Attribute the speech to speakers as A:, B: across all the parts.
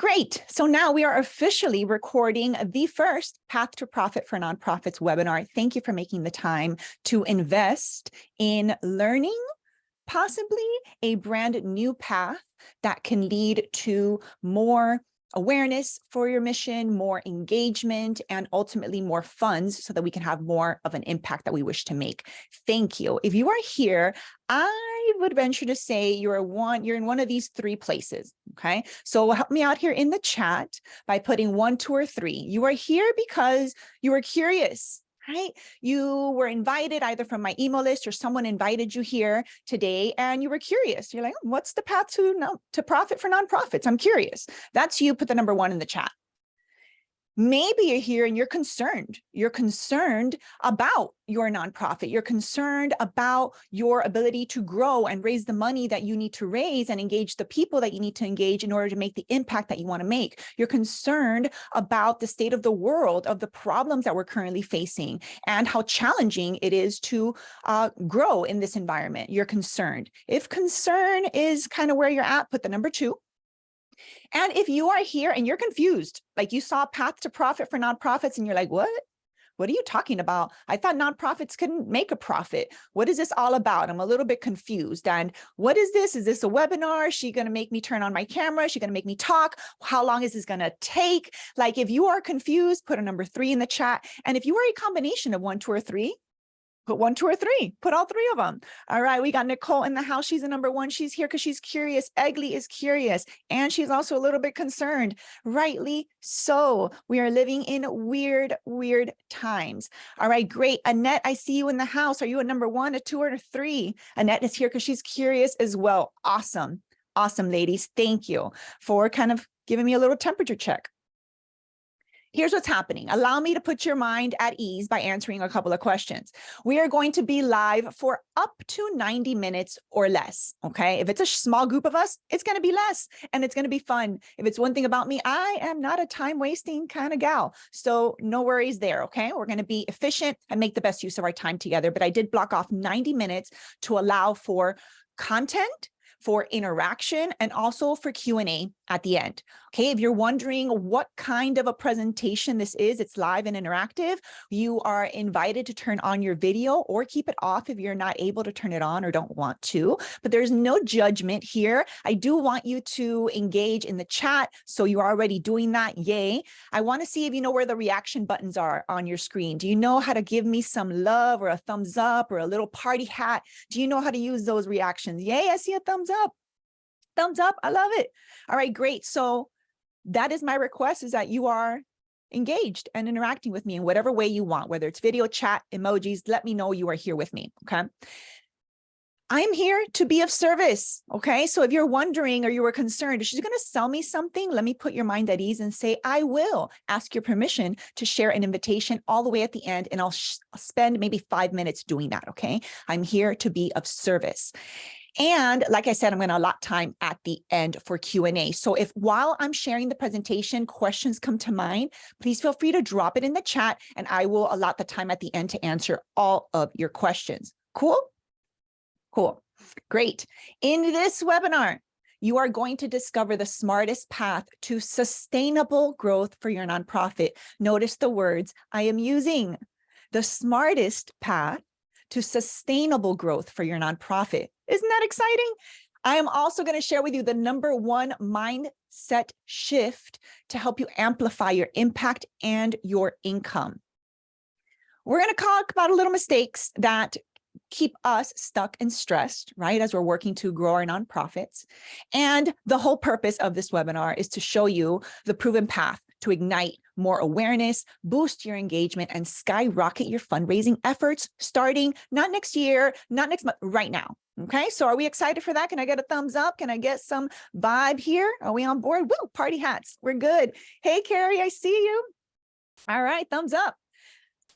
A: Great. So now we are officially recording the first Path to Profit for Nonprofits webinar. Thank you for making the time to invest in learning possibly a brand new path that can lead to more awareness for your mission, more engagement, and ultimately more funds so that we can have more of an impact that we wish to make. Thank you. If you are here, I would venture to say you're in one of these three places, okay? So help me out here in the chat by putting 1, 2, or 3. You are here because you were curious, right? You were invited either from my email list or someone invited you here today and you were curious. You're like, what's the path to profit for nonprofits? I'm curious. That's you. Put the number 1 in the chat. Maybe you're here and you're concerned. You're concerned about your nonprofit. You're concerned about your ability to grow and raise the money that you need to raise and engage the people that you need to engage in order to make the impact that you want to make. You're concerned about the state of the world, of the problems that we're currently facing and how challenging it is to grow in this environment. You're concerned. If concern is kind of where you're at, put the number 2. And if you are here and you're confused, like you saw Path to Profit for Nonprofits and you're like, what? What are you talking about? I thought nonprofits couldn't make a profit. What is this all about? I'm a little bit confused. And what is this? Is this a webinar? Is she going to make me turn on my camera? Is she going to make me talk? How long is this going to take? Like, if you are confused, put a number 3 in the chat. And if you are a combination of 1, 2, or 3, put 1, 2, or 3. Put all 3 of them. All right. We got Nicole in the house. She's a number 1. She's here because she's curious. Egley is curious. And she's also a little bit concerned. Rightly so. We are living in weird times. All right. Great. Annette, I see you in the house. Are you a number 1, a 2, or a 3? Annette is here because she's curious as well. Awesome. Awesome, ladies. Thank you for kind of giving me a little temperature check. Here's what's happening. Allow me to put your mind at ease by answering a couple of questions. We are going to be live for up to 90 minutes or less, okay? If it's a small group of us, it's going to be less and it's going to be fun. If it's one thing about me, I am not a time-wasting kind of gal. So no worries there, okay? We're going to be efficient and make the best use of our time together. But I did block off 90 minutes to allow for content, for interaction, and also for Q&A at the end. Okay, if you're wondering what kind of a presentation this is, it's live and interactive. You are invited to turn on your video or keep it off if you're not able to turn it on or don't want to, but there's no judgment here. I do want you to engage in the chat. So you're already doing that. Yay. I want to see if you know where the reaction buttons are on your screen. Do you know how to give me some love or a thumbs up or a little party hat? Do you know how to use those reactions? Yay, I see a thumbs up. Thumbs up. I love it. All right, great. So that is my request, is that you are engaged and interacting with me in whatever way you want, whether it's video, chat, emojis. Let me know you are here with me. Okay. I'm here to be of service. Okay. So if you're wondering or you were concerned, is she going to sell me something? Let me put your mind at ease and say, I will ask your permission to share an invitation all the way at the end. And I'll spend maybe 5 minutes doing that. Okay. I'm here to be of service. And like I said, I'm going to allot time at the end for Q&A. So if while I'm sharing the presentation, questions come to mind, please feel free to drop it in the chat and I will allot the time at the end to answer all of your questions. Cool? Cool. Great. In this webinar, you are going to discover the smartest path to sustainable growth for your nonprofit. Notice the words I am using. The smartest path to sustainable growth for your nonprofit. Isn't that exciting? I am also going to share with you the number 1 mindset shift to help you amplify your impact and your income. We're going to talk about little mistakes that keep us stuck and stressed, right, as we're working to grow our nonprofits. And the whole purpose of this webinar is to show you the proven path to ignite more awareness, boost your engagement, and skyrocket your fundraising efforts starting not next year, not next month, right now. Okay, so are we excited for that? Can I get a thumbs up? Can I get some vibe here? Are we on board? Woo, party hats. We're good. Hey, Carrie, I see you. All right, thumbs up.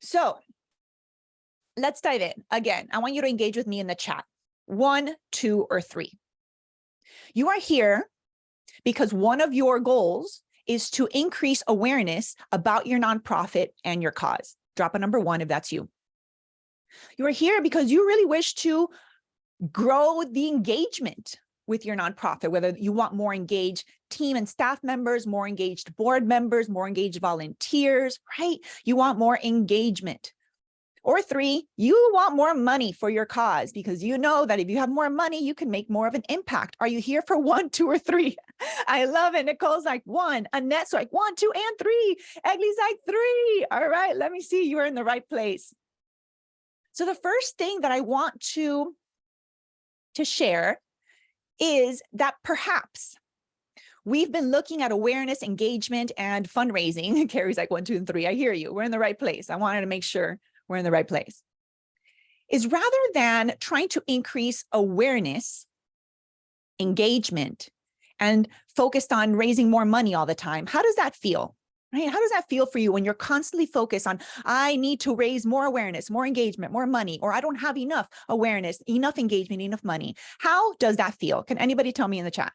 A: So let's dive in. Again, I want you to engage with me in the chat. 1, 2, or 3. You are here because one of your goals is to increase awareness about your nonprofit and your cause. Drop a number 1 if that's you. You are here because you really wish to grow the engagement with your nonprofit, whether you want more engaged team and staff members, more engaged board members, more engaged volunteers, right? You want more engagement. Or 3, you want more money for your cause because you know that if you have more money, you can make more of an impact. Are you here for 1, 2, or 3? I love it. Nicole's like 1, Annette's like 1, 2, and 3. Eglie's like 3. All right, let me see. You're in the right place. So the first thing that I want to share is that perhaps we've been looking at awareness, engagement, and fundraising. Carrie's like 1, 2, and 3. I hear you. We're in the right place. I wanted to make sure we're in the right place. Is rather than trying to increase awareness, engagement, and focused on raising more money all the time, how does that feel? Right? How does that feel for you when you're constantly focused on, I need to raise more awareness, more engagement, more money, or I don't have enough awareness, enough engagement, enough money? How does that feel? Can anybody tell me in the chat?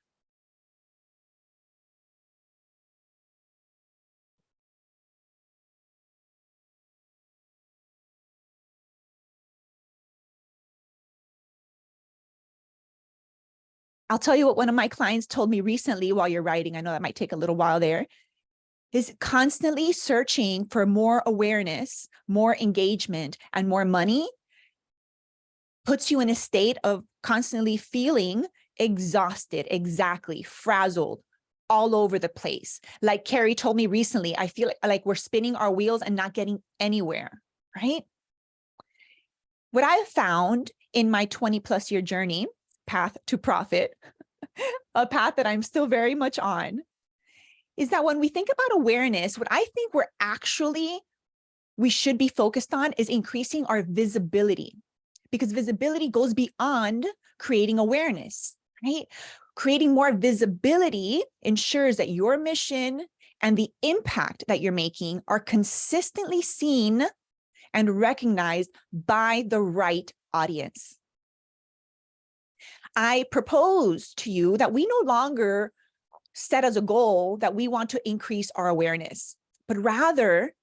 A: I'll tell you what one of my clients told me recently while you're writing. I know that might take a little while there. Is constantly searching for more awareness, more engagement, and more money puts you in a state of constantly feeling exhausted, exactly, frazzled, all over the place. Like Carrie told me recently, I feel like we're spinning our wheels and not getting anywhere, right? What I've found in my 20+ year journey, path to profit, a path that I'm still very much on, is that when we think about awareness, what I think we should be focused on is increasing our visibility, because visibility goes beyond creating awareness, right? Creating more visibility ensures that your mission and the impact that you're making are consistently seen and recognized by the right audience. I propose to you that we no longer set as a goal that we want to increase our awareness, but rather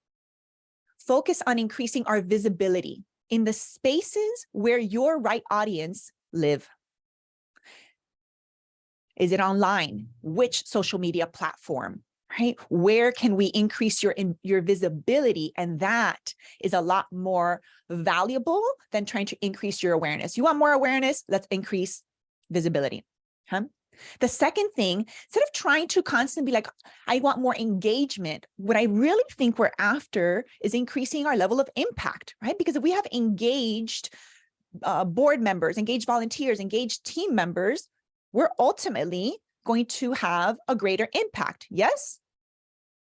A: focus on increasing our visibility in the spaces where your right audience live. Is it online? Which social media platform, right? Where can we increase your visibility? And that is a lot more valuable than trying to increase your awareness. You want more awareness? Let's increase visibility. Huh? The second thing, instead of trying to constantly be like, I want more engagement, what I really think we're after is increasing our level of impact, right? Because if we have engaged board members, engaged volunteers, engaged team members, we're ultimately going to have a greater impact. Yes?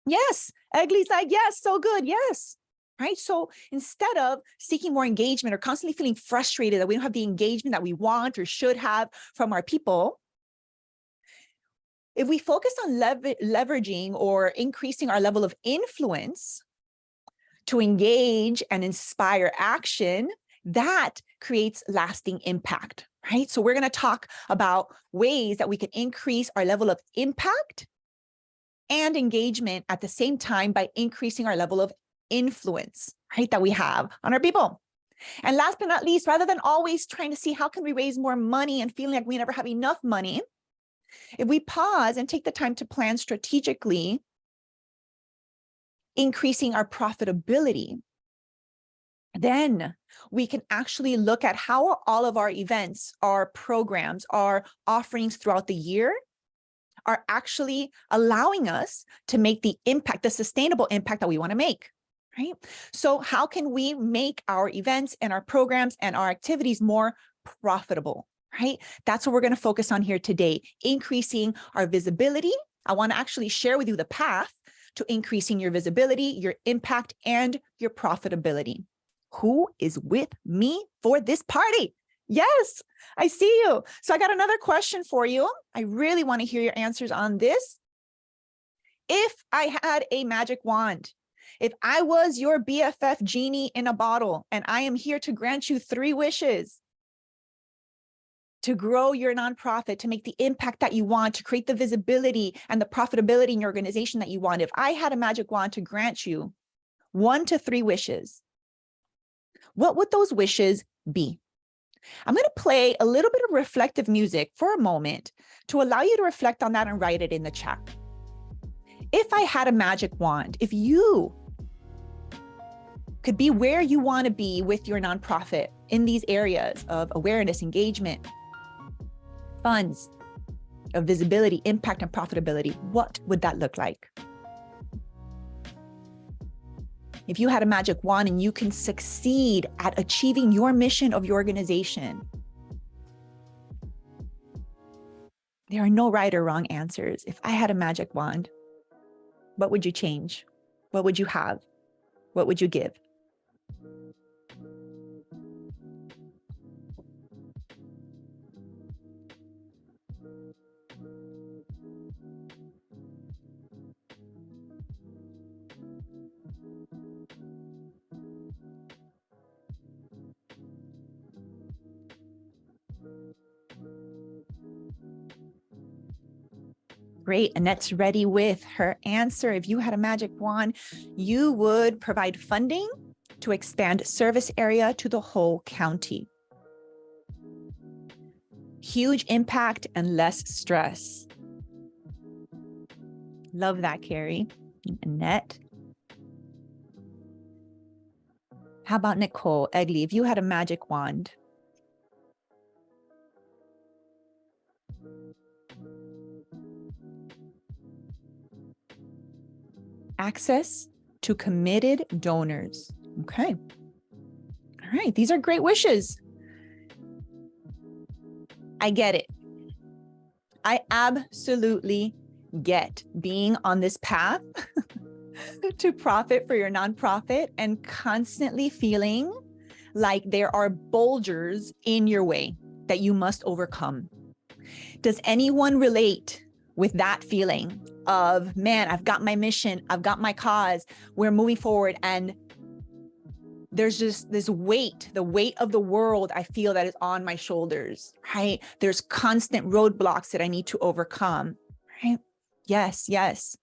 A: Yes. Eglie's like, yes, so good. Yes. Right. So instead of seeking more engagement or constantly feeling frustrated that we don't have the engagement that we want or should have from our people, if we focus on leveraging or increasing our level of influence to engage and inspire action, that creates lasting impact, right? So we're going to talk about ways that we can increase our level of impact and engagement at the same time by increasing our level of influence, right, that we have on our people. And last but not least, rather than always trying to see how can we raise more money and feeling like we never have enough money, if we pause and take the time to plan strategically, increasing our profitability, then we can actually look at how all of our events, our programs, our offerings throughout the year are actually allowing us to make the impact, the sustainable impact that we want to make, right? So how can we make our events and our programs and our activities more profitable, right? That's what we're going to focus on here today, increasing our visibility. I want to actually share with you the path to increasing your visibility, your impact, and your profitability. Who is with me for this party? Yes, I see you. So I got another question for you. I really want to hear your answers on this. If I had a magic wand, if I was your BFF genie in a bottle, and I am here to grant you 3 wishes to grow your nonprofit, to make the impact that you want, to create the visibility and the profitability in your organization that you want, if I had a magic wand to grant you 1 to 3 wishes, what would those wishes be? I'm going to play a little bit of reflective music for a moment to allow you to reflect on that and write it in the chat. If I had a magic wand, if you could be where you want to be with your nonprofit in these areas of awareness, engagement, funds, of visibility, impact, and profitability, what would that look like? If you had a magic wand and you can succeed at achieving your mission of your organization, there are no right or wrong answers. If I had a magic wand, what would you change? What would you have? What would you give? Great. Annette's ready with her answer. If you had a magic wand, you would provide funding to expand service area to the whole county. Huge impact and less stress. Love that, Carrie. Annette. How about Nicole Egley? If you had a magic wand, access to committed donors. Okay. All right. These are great wishes. I get it. I absolutely get being on this path to profit for your nonprofit and constantly feeling like there are boulders in your way that you must overcome. Does anyone relate with that feeling of, man, I've got my mission, I've got my cause, we're moving forward, and there's just this weight, the weight of the world I feel that is on my shoulders, right? There's constant roadblocks that I need to overcome, right? Yes, yes.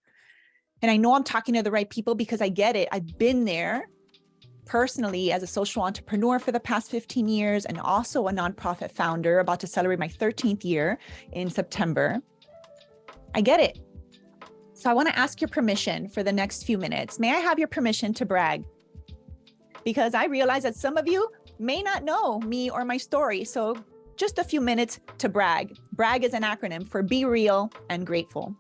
A: And I know I'm talking to the right people because I get it. I've been there personally as a social entrepreneur for the past 15 years and also a nonprofit founder, about to celebrate my 13th year in September. I get it. So I want to ask your permission for the next few minutes. May I have your permission to brag? Because I realize that some of you may not know me or my story. So just a few minutes to brag. Brag is an acronym for Be Real and Grateful.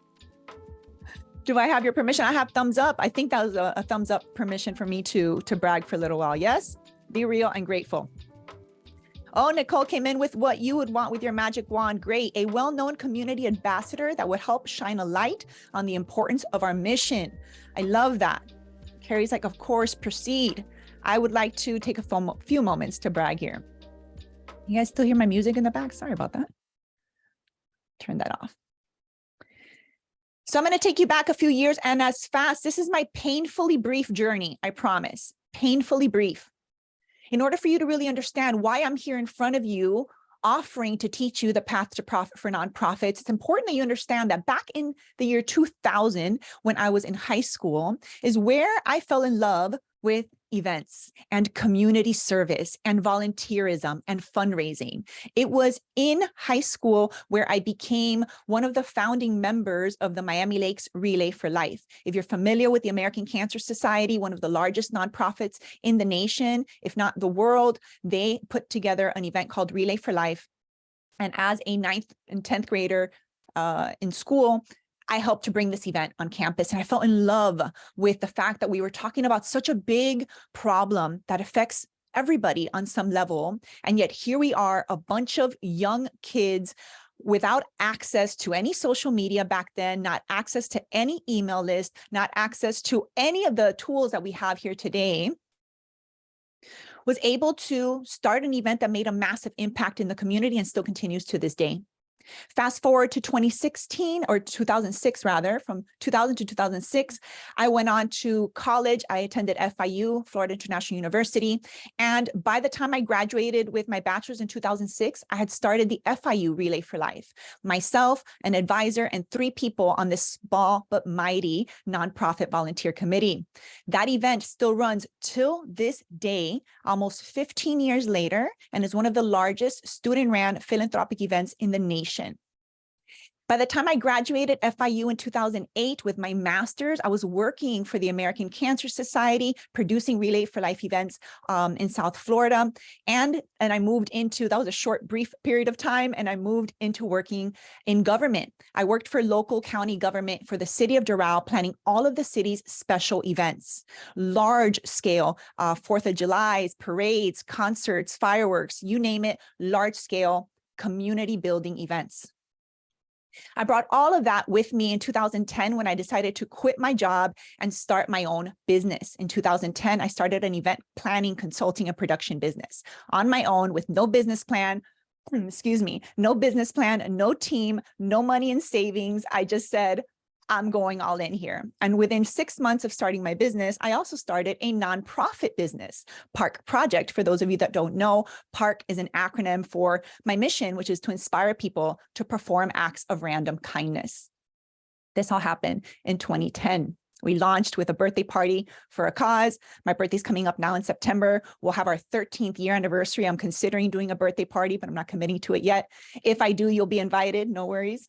A: Do I have your permission? I have thumbs up. I think that was a thumbs up permission for me to brag for a little while. Yes? Be real and grateful. Oh, Nicole came in with what you would want with your magic wand. Great. A well-known community ambassador that would help shine a light on the importance of our mission. I love that. Carrie's like, of course, proceed. I would like to take a few moments to brag here. You guys still hear my music in the back? Sorry about that. Turn that off. So I'm going to take you back a few years and as fast. This is my painfully brief journey. I promise. Painfully brief. In order for you to really understand why I'm here in front of you, offering to teach you the path to profit for nonprofits, it's important that you understand that back in the year 2000, when I was in high school, is where I fell in love with events and community service and volunteerism and fundraising. It was in high school where I became one of the founding members of the Miami Lakes Relay for Life. If you're familiar with the American Cancer Society, one of the largest nonprofits in the nation, if not the world, they put together an event called Relay for Life. And as a 9th and 10th grader in school, I helped to bring this event on campus, and I fell in love with the fact that we were talking about such a big problem that affects everybody on some level. And yet here we are, a bunch of young kids without access to any social media back then, not access to any email list, not access to any of the tools that we have here today, was able to start an event that made a massive impact in the community and still continues to this day. Fast forward to 2016 or 2006, rather, from 2000 to 2006, I went on to college. I attended FIU, Florida International University. And by the time I graduated with my bachelor's in 2006, I had started the FIU Relay for Life. Myself, an advisor, and 3 people on this small but mighty nonprofit volunteer committee. That event still runs till this day, almost 15 years later, and is one of the largest student-run philanthropic events in the nation. By the time I graduated FIU in 2008 with my master's, I was working for the American Cancer Society, producing Relay for Life events in South Florida. And I moved into, that was a short, brief period of time, and I moved into working in government. I worked for local county government for the city of Doral, planning all of the city's special events, large scale, 4th of July's, parades, concerts, fireworks, you name it, large scale community building events. I brought all of that with me in 2010 when I decided to quit my job and start my own business. In 2010, I started an event planning, consulting, and production business on my own with no business plan, no business plan, no team, no money in savings. I just said, I'm going all in here. And within 6 months of starting my business, I also started a nonprofit business, Park Project. For those of you that don't know, Park is an acronym for my mission, which is to inspire people to perform acts of random kindness. This all happened in 2010. We launched with a birthday party for a cause. My birthday's coming up now in September. We'll have our 13th year anniversary. I'm considering doing a birthday party, but I'm not committing to it yet. If I do, you'll be invited, no worries.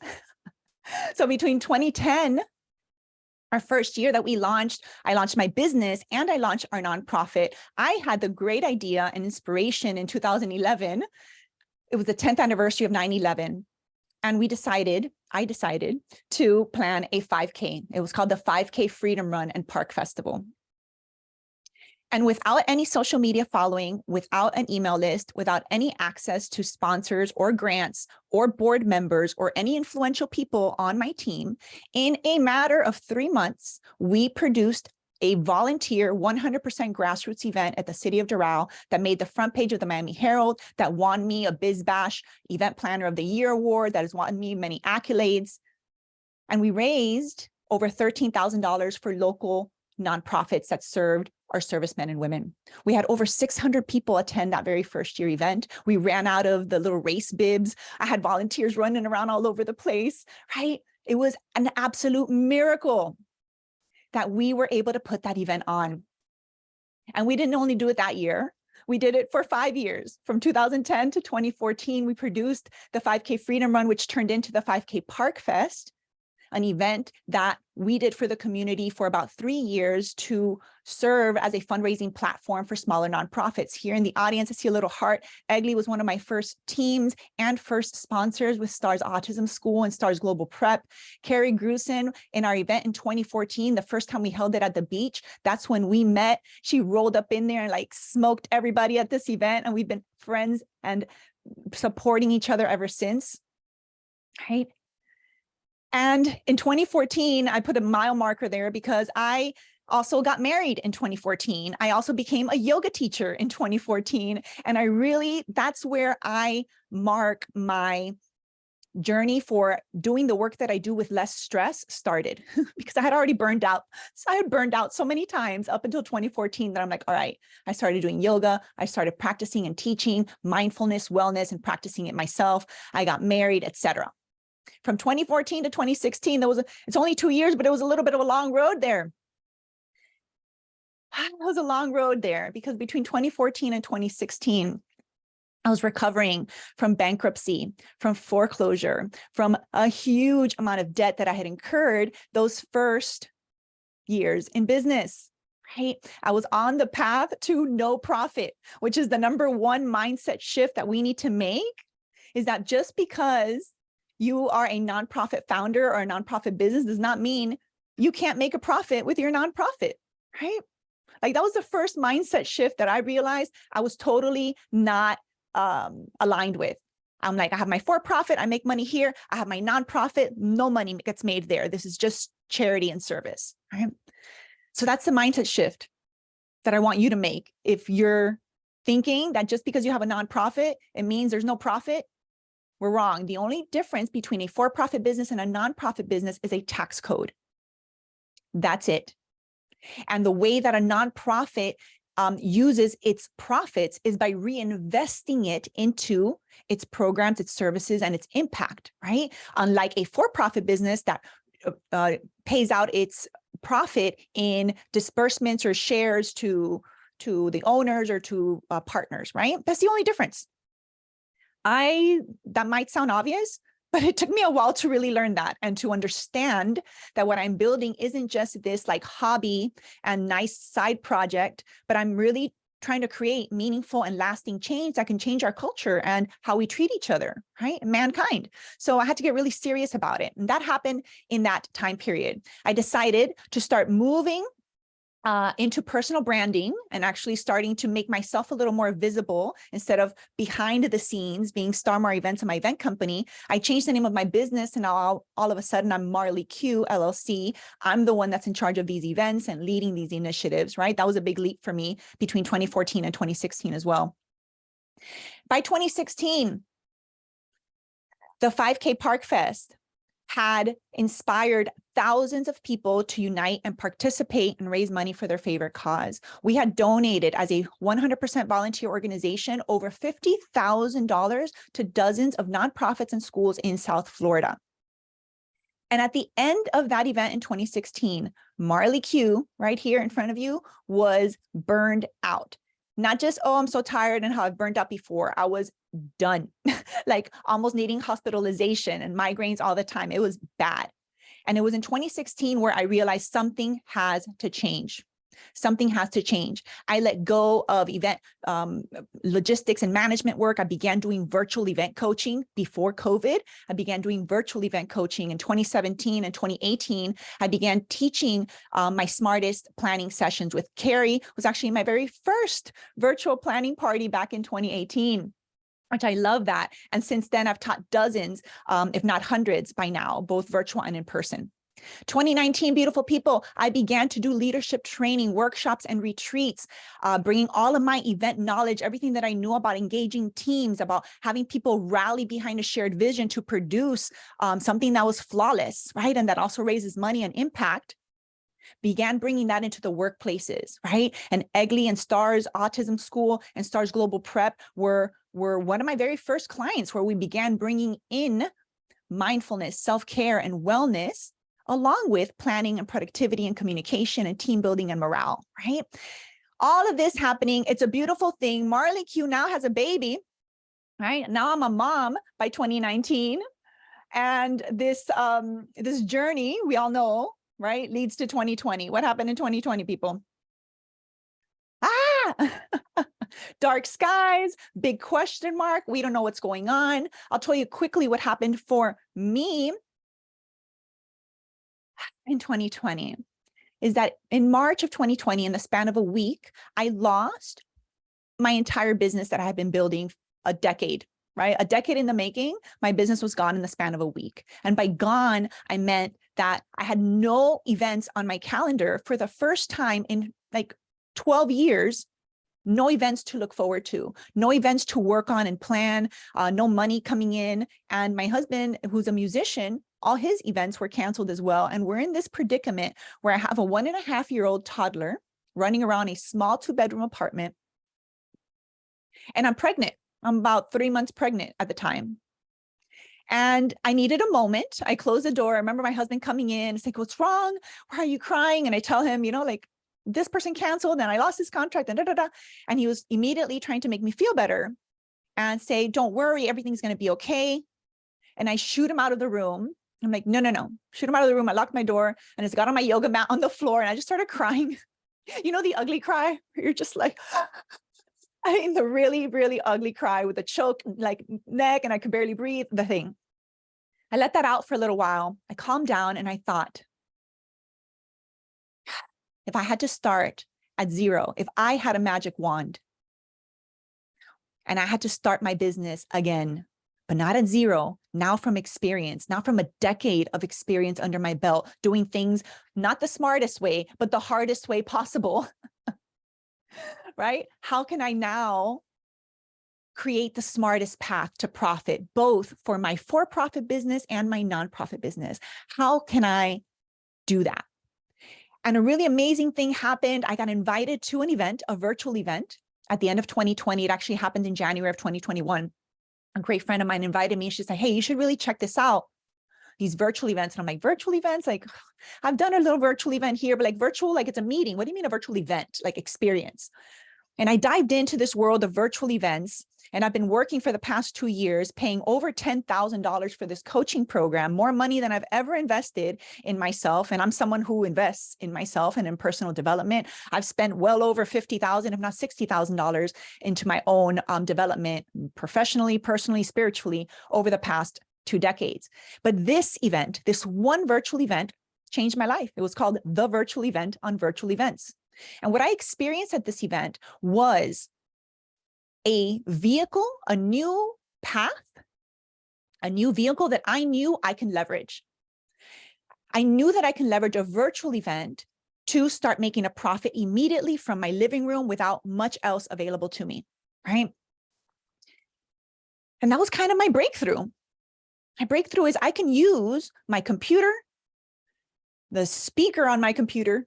A: So between 2010, our first year that we launched, I launched my business and I launched our nonprofit. I had the great idea and inspiration in 2011. It was the 10th anniversary of 9/11. And I decided to plan a 5K. It was called the 5K Freedom Run and Park Festival. And without any social media following, without an email list, without any access to sponsors or grants or board members or any influential people on my team, in a matter of 3 months, we produced a volunteer 100% grassroots event at the city of Doral that made the front page of the Miami Herald, that won me a Biz Bash Event Planner of the Year award, that has won me many accolades. And we raised over $13,000 for local nonprofits that served our servicemen and women. We had over 600 people attend that very first year event. We ran out of the little race bibs. I had volunteers running around all over the place, right? It was an absolute miracle that we were able to put that event on. And we didn't only do it that year. We did it for 5 years. From 2010 to 2014, we produced the 5K Freedom Run, which turned into the 5K Park Fest, an event that we did for the community for about 3 years to serve as a fundraising platform for smaller nonprofits. Here in the audience, I see a little heart. Egley was one of my first teams and first sponsors with STARS Autism School and STARS Global Prep. Carrie Grusin, in our event in 2014, the first time we held it at the beach, that's when we met. She rolled up in there and like smoked everybody at this event, and we've been friends and supporting each other ever since, right? And in 2014, I put a mile marker there because I also got married in 2014. I also became a yoga teacher in 2014. And that's where I mark my journey for doing the work that I do with less stress started because I had already burned out. So I had burned out so many times up until 2014 that I'm like, all right, I started doing yoga. I started practicing and teaching mindfulness, wellness, and practicing it myself. I got married, etc. From 2014 to 2016, it's only 2 years, but it was a little bit of a long road there. It was a long road there because between 2014 and 2016, I was recovering from bankruptcy, from foreclosure, from a huge amount of debt that I had incurred those first years in business, right? I was on the path to no profit, which is the #1 mindset shift that we need to make, is that just because you are a nonprofit founder or a nonprofit business does not mean you can't make a profit with your nonprofit, right? Like that was the first mindset shift that I realized I was totally not aligned with. I'm like, I have my for-profit, I make money here. I have my nonprofit, no money gets made there. This is just charity and service, right? So that's the mindset shift that I want you to make. If you're thinking that just because you have a nonprofit, it means there's no profit, We're wrong. The only difference between a for-profit business and a nonprofit business is a tax code. That's it. And the way that a nonprofit uses its profits is by reinvesting it into its programs, its services, and its impact, right? Unlike a for-profit business that pays out its profit in disbursements or shares to the owners or to partners, right? That's the only difference. That might sound obvious, but it took me a while to really learn that and to understand that what I'm building isn't just this like hobby and nice side project, but I'm really trying to create meaningful and lasting change that can change our culture and how we treat each other, right? Mankind. So I had to get really serious about it. And that happened in that time period. I decided to start moving into personal branding and actually starting to make myself a little more visible instead of behind the scenes being Star Mar Events and my event company. I changed the name of my business and all of a sudden I'm Marley Q LLC. I'm the one that's in charge of these events and leading these initiatives, right? That was a big leap for me between 2014 and 2016 as well. By 2016, the 5K Park Fest had inspired thousands of people to unite and participate and raise money for their favorite cause. We had donated as a 100% volunteer organization over $50,000 to dozens of nonprofits and schools in South Florida. And at the end of that event in 2016, Marley Q, right here in front of you, was burned out. Not just, oh, I'm so tired and how I've burned out before. I was done, like almost needing hospitalization and migraines all the time. It was bad. And it was in 2016 where I realized something has to change. Something has to change. I let go of event logistics and management work. I began doing virtual event coaching before COVID. I began doing virtual event coaching in 2017 and 2018. I began teaching my smartest planning sessions with Carrie, was actually my very first virtual planning party back in 2018. Which I love that. And since then, I've taught dozens, if not hundreds by now, both virtual and in person. 2019, beautiful people, I began to do leadership training, workshops, and retreats, bringing all of my event knowledge, everything that I knew about engaging teams, about having people rally behind a shared vision to produce something that was flawless, right? And that also raises money and impact. Began bringing that into the workplaces, right? And Egley and STARS Autism School and STARS Global Prep were one of my very first clients where we began bringing in mindfulness, self-care, and wellness, along with planning and productivity and communication and team building and morale, right? All of this happening, it's a beautiful thing. Marley Q now has a baby, right? Now I'm a mom by 2019. And this journey, we all know, right, leads to 2020. What happened in 2020, people? Dark skies, big question mark. We don't know what's going on. I'll tell you quickly what happened for me in 2020 is that in March of 2020, in the span of a week, I lost my entire business that I had been building a decade, right? A decade in the making, my business was gone in the span of a week. And by gone, I meant that I had no events on my calendar for the first time in like 12 years. No events to look forward to, no events to work on and plan, no money coming in. And my husband, who's a musician, all his events were canceled as well. And we're in this predicament where I have a 1.5-year-old toddler running around a small 2-bedroom apartment. And I'm pregnant. I'm about 3 months pregnant at the time. And I needed a moment. I closed the door. I remember my husband coming in. It's like, what's wrong? Why are you crying? And I tell him, you know, like, this person canceled and I lost his contract and And he was immediately trying to make me feel better and say, don't worry, everything's going to be okay. And I shoot him out of the room. I'm like, no, shoot him out of the room. I locked my door and I just got on my yoga mat on the floor and I just started crying. You know, the ugly cry, where you're just like, I mean, the really, really ugly cry with a choke like neck and I could barely breathe, the thing. I let that out for a little while. I calmed down and I thought, if I had to start at zero, if I had a magic wand and I had to start my business again, but not at zero, now from experience, not from a decade of experience under my belt, doing things not the smartest way, but the hardest way possible, right? How can I now create the smartest path to profit, both for my for-profit business and my nonprofit business? How can I do that? And a really amazing thing happened. I got invited to an event, a virtual event at the end of 2020. It actually happened in January of 2021. A great friend of mine invited me. She said, hey, you should really check this out, these virtual events. And I'm like, virtual events? Like, I've done a little virtual event here, but like virtual, like it's a meeting. What do you mean a virtual event? Like experience. And I dived into this world of virtual events. And I've been working for the past 2 years, paying over $10,000 for this coaching program, more money than I've ever invested in myself. And I'm someone who invests in myself and in personal development. I've spent well over $50,000, if not $60,000 into my own development, professionally, personally, spiritually, over the past 2 decades. But this event, this one virtual event, changed my life. It was called The Virtual Event on Virtual Events. And what I experienced at this event was a vehicle, a new path, a new vehicle that I knew I can leverage. I knew that I can leverage a virtual event to start making a profit immediately from my living room without much else available to me, right? And that was kind of my breakthrough. My breakthrough is I can use my computer, the speaker on my computer,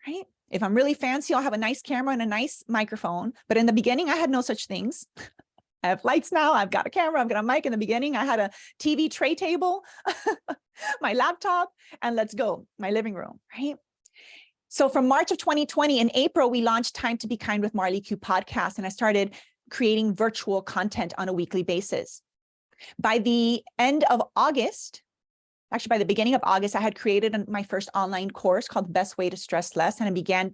A: right? If I'm really fancy, I'll have a nice camera and a nice microphone. But in the beginning, I had no such things. I have lights now. I've got a camera. I've got a mic. In the beginning, I had a TV tray table, my laptop, and let's go, my living room, right? So from March of 2020, in April, we launched Time to Be Kind with Marley Q podcast, and I started creating virtual content on a weekly basis. By the end of August, actually, by the beginning of August, I had created my first online course called Best Way to Stress Less, and I began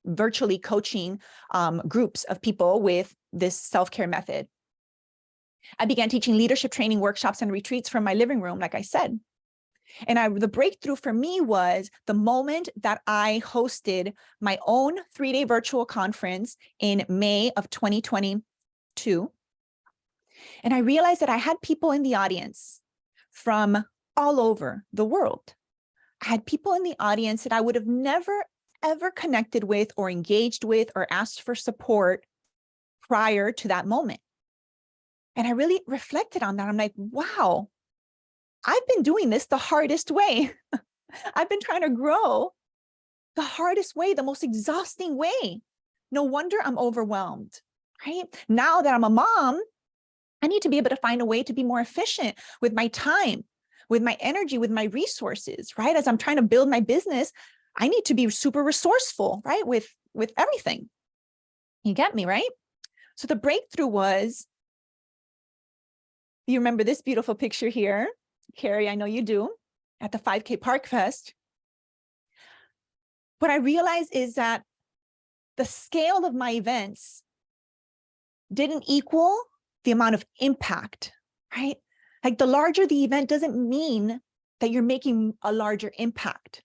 A: virtually coaching groups of people with this self-care method. I began teaching leadership training workshops and retreats from my living room, like I said. And the breakthrough for me was the moment that I hosted my own 3-day virtual conference in May of 2022. And I realized that I had people in the audience from all over the world. I had people in the audience that I would have never, ever connected with or engaged with or asked for support prior to that moment. And I really reflected on that. I'm like, wow, I've been doing this the hardest way. I've been trying to grow the hardest way, the most exhausting way. No wonder I'm overwhelmed, right? Now that I'm a mom, I need to be able to find a way to be more efficient with my time, with my energy, with my resources, right? As I'm trying to build my business, I need to be super resourceful, right? With everything. You get me, right? So the breakthrough was, you remember this beautiful picture here, Carrie, I know you do, at the 5K Park Fest. What I realized is that the scale of my events didn't equal the amount of impact, right? Like the larger the event doesn't mean that you're making a larger impact.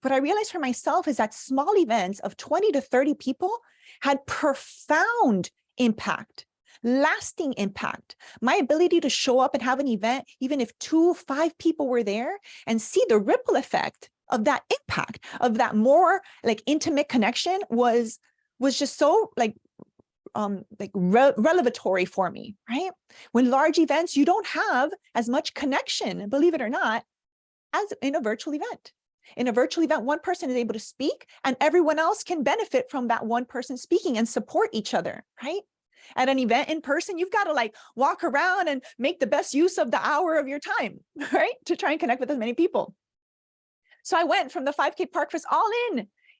A: What I realized for myself is that small events of 20 to 30 people had profound impact, lasting impact. My ability to show up and have an event, even if 2, 5 people were there, and see the ripple effect of that impact, of that more like intimate connection was just so revelatory for me, right? When large events, you don't have as much connection, believe it or not, as in a virtual event. In a virtual event, one person is able to speak and everyone else can benefit from that one person speaking and support each other, right? At an event in person, you've got to like walk around and make the best use of the hour of your time, right? To try and connect with as many people. So I went from the 5K Park Fest all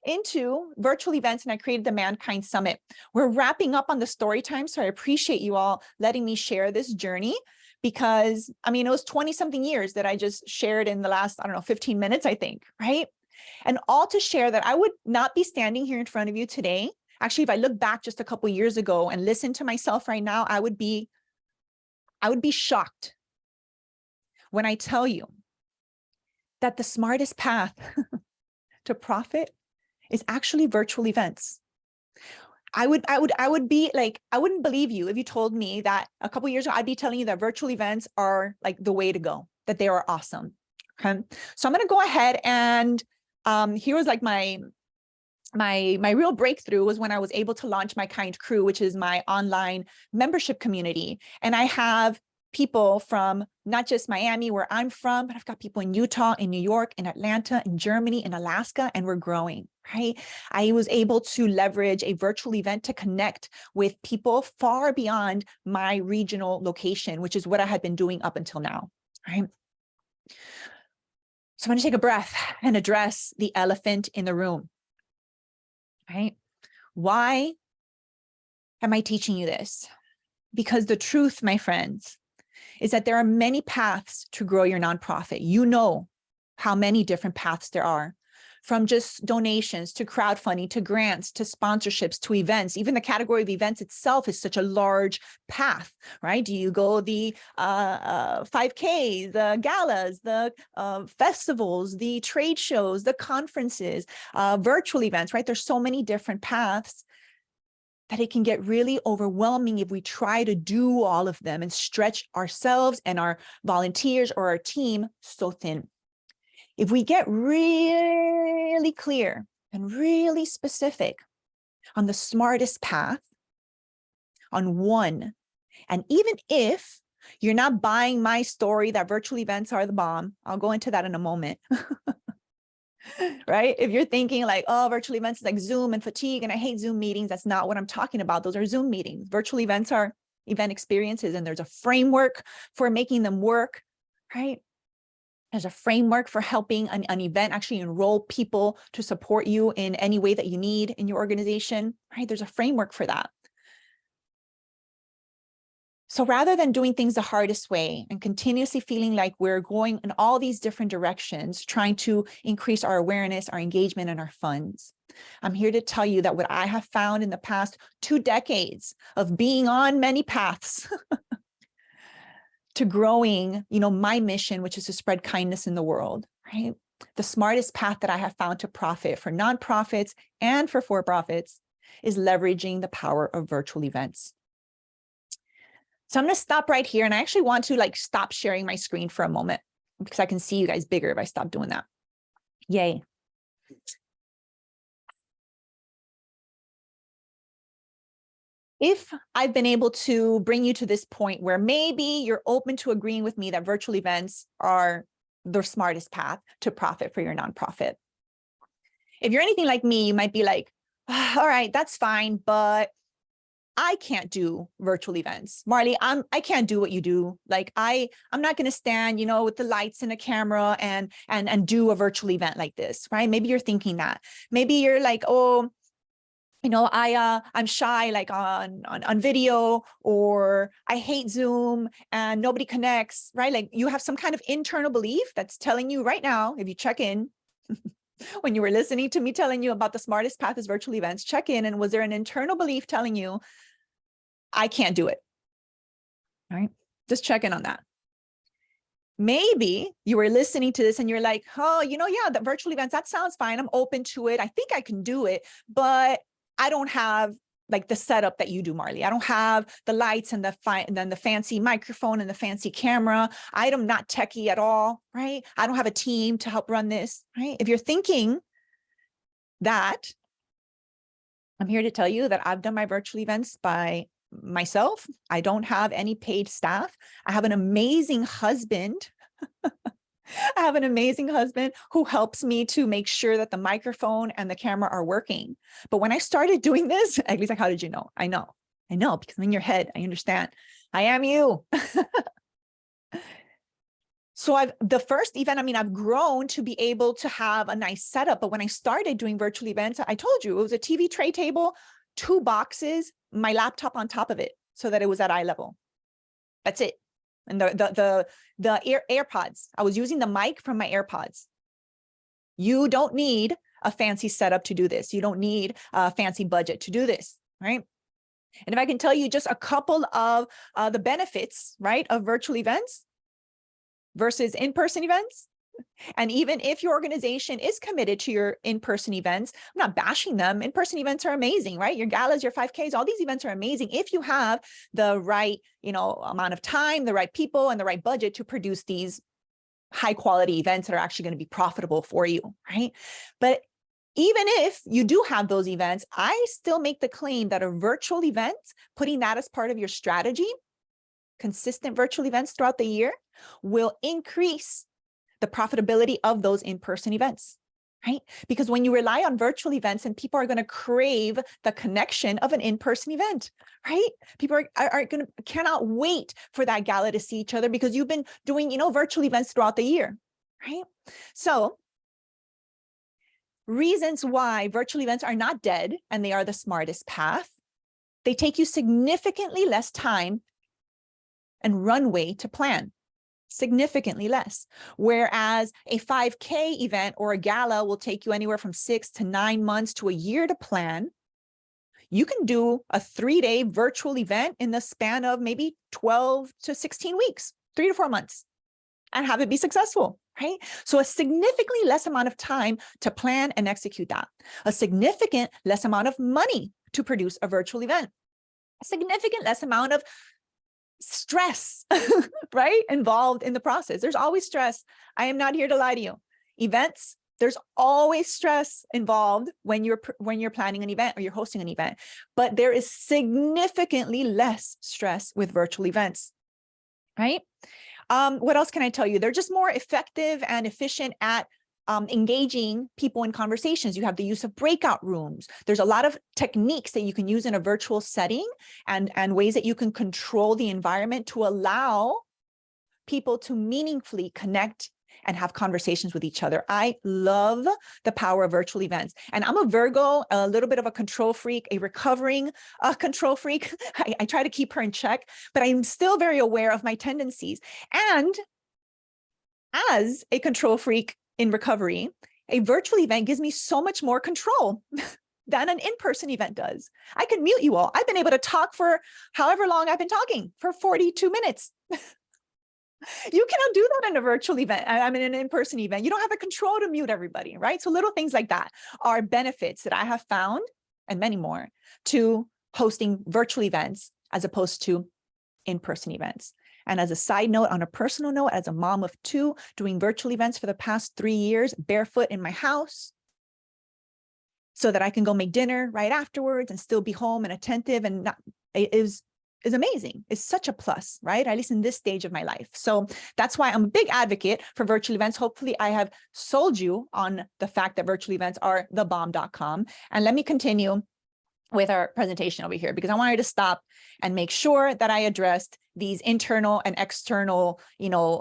A: into virtual events, and I created the Mankind Summit. We're wrapping up on the story time, so I appreciate you all letting me share this journey, because I mean, it was 20 something years that I just shared in the last, 15 minutes, I think, right? And all to share that I would not be standing here in front of you today. Actually, if I look back just a couple of years ago and listen to myself right now, I would be shocked when I tell you that the smartest path to profit is actually virtual events. I would be like, I wouldn't believe you if you told me that a couple of years ago, I'd be telling you that virtual events are like the way to go, that they are awesome. Okay. So I'm going to go ahead and here was like my my real breakthrough was when I was able to launch My Kind Crew, which is my online membership community. And I have people from not just Miami, where I'm from, but I've got people in Utah, in New York, in Atlanta, in Germany, in Alaska, and we're growing, right? I was able to leverage a virtual event to connect with people far beyond my regional location, which is what I had been doing up until now, right? So I'm going to take a breath and address the elephant in the room, right? Why am I teaching you this? Because the truth, my friends, is that there are many paths to grow your nonprofit. You know how many different paths there are, from just donations to crowdfunding, to grants, to sponsorships, to events. Even the category of events itself is such a large path, right? Do you go the 5K, the galas, the festivals, the trade shows, the conferences, virtual events, right? There's so many different paths that it can get really overwhelming if we try to do all of them and stretch ourselves and our volunteers or our team so thin. If we get really clear and really specific on the smartest path, on one, and even if you're not buying my story that virtual events are the bomb, I'll go into that in a moment. Right? If you're thinking like, oh, virtual events is like Zoom and fatigue, and I hate Zoom meetings, that's not what I'm talking about. Those are Zoom meetings. Virtual events are event experiences, and there's a framework for making them work, right? There's a framework for helping an event actually enroll people to support you in any way that you need in your organization, right? There's a framework for that. So rather than doing things the hardest way and continuously feeling like we're going in all these different directions, trying to increase our awareness, our engagement, and our funds, I'm here to tell you that what I have found in the past 2 decades of being on many paths to growing, my mission, which is to spread kindness in the world, right? The smartest path that I have found to profit for nonprofits and for for-profits is leveraging the power of virtual events. So I'm going to stop right here. And I actually want to stop sharing my screen for a moment because I can see you guys bigger if I stop doing that. Yay. If I've been able to bring you to this point where maybe you're open to agreeing with me that virtual events are the smartest path to profit for your nonprofit. If you're anything like me, you might be like, all right, that's fine, but I can't do virtual events. Marley, I can't do what you do. I'm not going to stand, with the lights and a camera and do a virtual event like this, right? Maybe you're thinking that. Maybe you're like, oh, I'm shy on video, or I hate Zoom and nobody connects, right? Like you have some kind of internal belief that's telling you right now, if you check in, when you were listening to me telling you about the smartest path is virtual events, check in. And was there an internal belief telling you, I can't do it? All right. Just check in on that. Maybe you were listening to this and you're like, oh, yeah, the virtual events, that sounds fine. I'm open to it. I think I can do it, but I don't have the setup that you do, Marley. I don't have the lights and the fancy microphone and the fancy camera. I'm not techie at all, right? I don't have a team to help run this, right? If you're thinking that, I'm here to tell you that I've done my virtual events by myself. I don't have any paid staff. I have an amazing husband. I have an amazing husband who helps me to make sure that the microphone and the camera are working. But when I started doing this, Egley's like, how did you know? I know because I'm in your head. I understand. I am you. So the first event, I've grown to be able to have a nice setup. But when I started doing virtual events, I told you it was a TV tray table, 2 boxes, my laptop on top of it so that it was at eye level. That's it. And the AirPods, I was using the mic from my AirPods. You don't need a fancy setup to do this. You don't need a fancy budget to do this, right? And if I can tell you just a couple of the benefits, right, of virtual events versus in-person events, and even if your organization is committed to your in-person events, I'm not bashing them. In-person events are amazing, right? Your galas, your 5Ks, all these events are amazing if you have the right, amount of time, the right people, and the right budget to produce these high quality events that are actually going to be profitable for you, right? But Even if you do have those events, I still make the claim that a virtual event, putting that as part of your strategy, consistent virtual events throughout the year, will increase the profitability of those in-person events, right? Because when you rely on virtual events, and people are going to crave the connection of an in-person event, right? People cannot wait for that gala to see each other because you've been doing, virtual events throughout the year, right? So reasons why virtual events are not dead and they are the smartest path. They take you significantly less time and runway to plan, significantly less. Whereas a 5K event or a gala will take you anywhere from 6 to 9 months to a year to plan. You can do a 3-day virtual event in the span of maybe 12 to 16 weeks, 3 to 4 months, and have it be successful, right? So a significantly less amount of time to plan and execute that, a significant less amount of money to produce a virtual event, a significant less amount of stress, right, involved in the process. There's always stress. I am not here to lie to you. Events, there's always stress involved when you're planning an event or you're hosting an event, but there is significantly less stress with virtual events, right? What else can I tell you? They're just more effective and efficient at engaging people in conversations. You have the use of breakout rooms. There's a lot of techniques that you can use in a virtual setting and ways that you can control the environment to allow people to meaningfully connect and have conversations with each other. I love the power of virtual events. And I'm a Virgo, a little bit of a control freak, a recovering control freak. I try to keep her in check, but I'm still very aware of my tendencies. And as a control freak in recovery, a virtual event gives me so much more control than an in-person event does. I can mute you all. I've been able to talk for however long I've been talking, for 42 minutes. You cannot do that in a virtual event. I mean, an in-person event. You don't have the control to mute everybody, right? So little things like that are benefits that I have found, and many more, to hosting virtual events as opposed to in-person events. And as a side note, on a personal note, as a mom of 2, doing virtual events for the past 3 years, barefoot in my house, so that I can go make dinner right afterwards and still be home and attentive, and not, is amazing. It's such a plus, right? At least in this stage of my life. So that's why I'm a big advocate for virtual events. Hopefully I have sold you on the fact that virtual events are thebomb.com. And let me continue with our presentation over here, because I wanted to stop and make sure that I addressed these internal and external,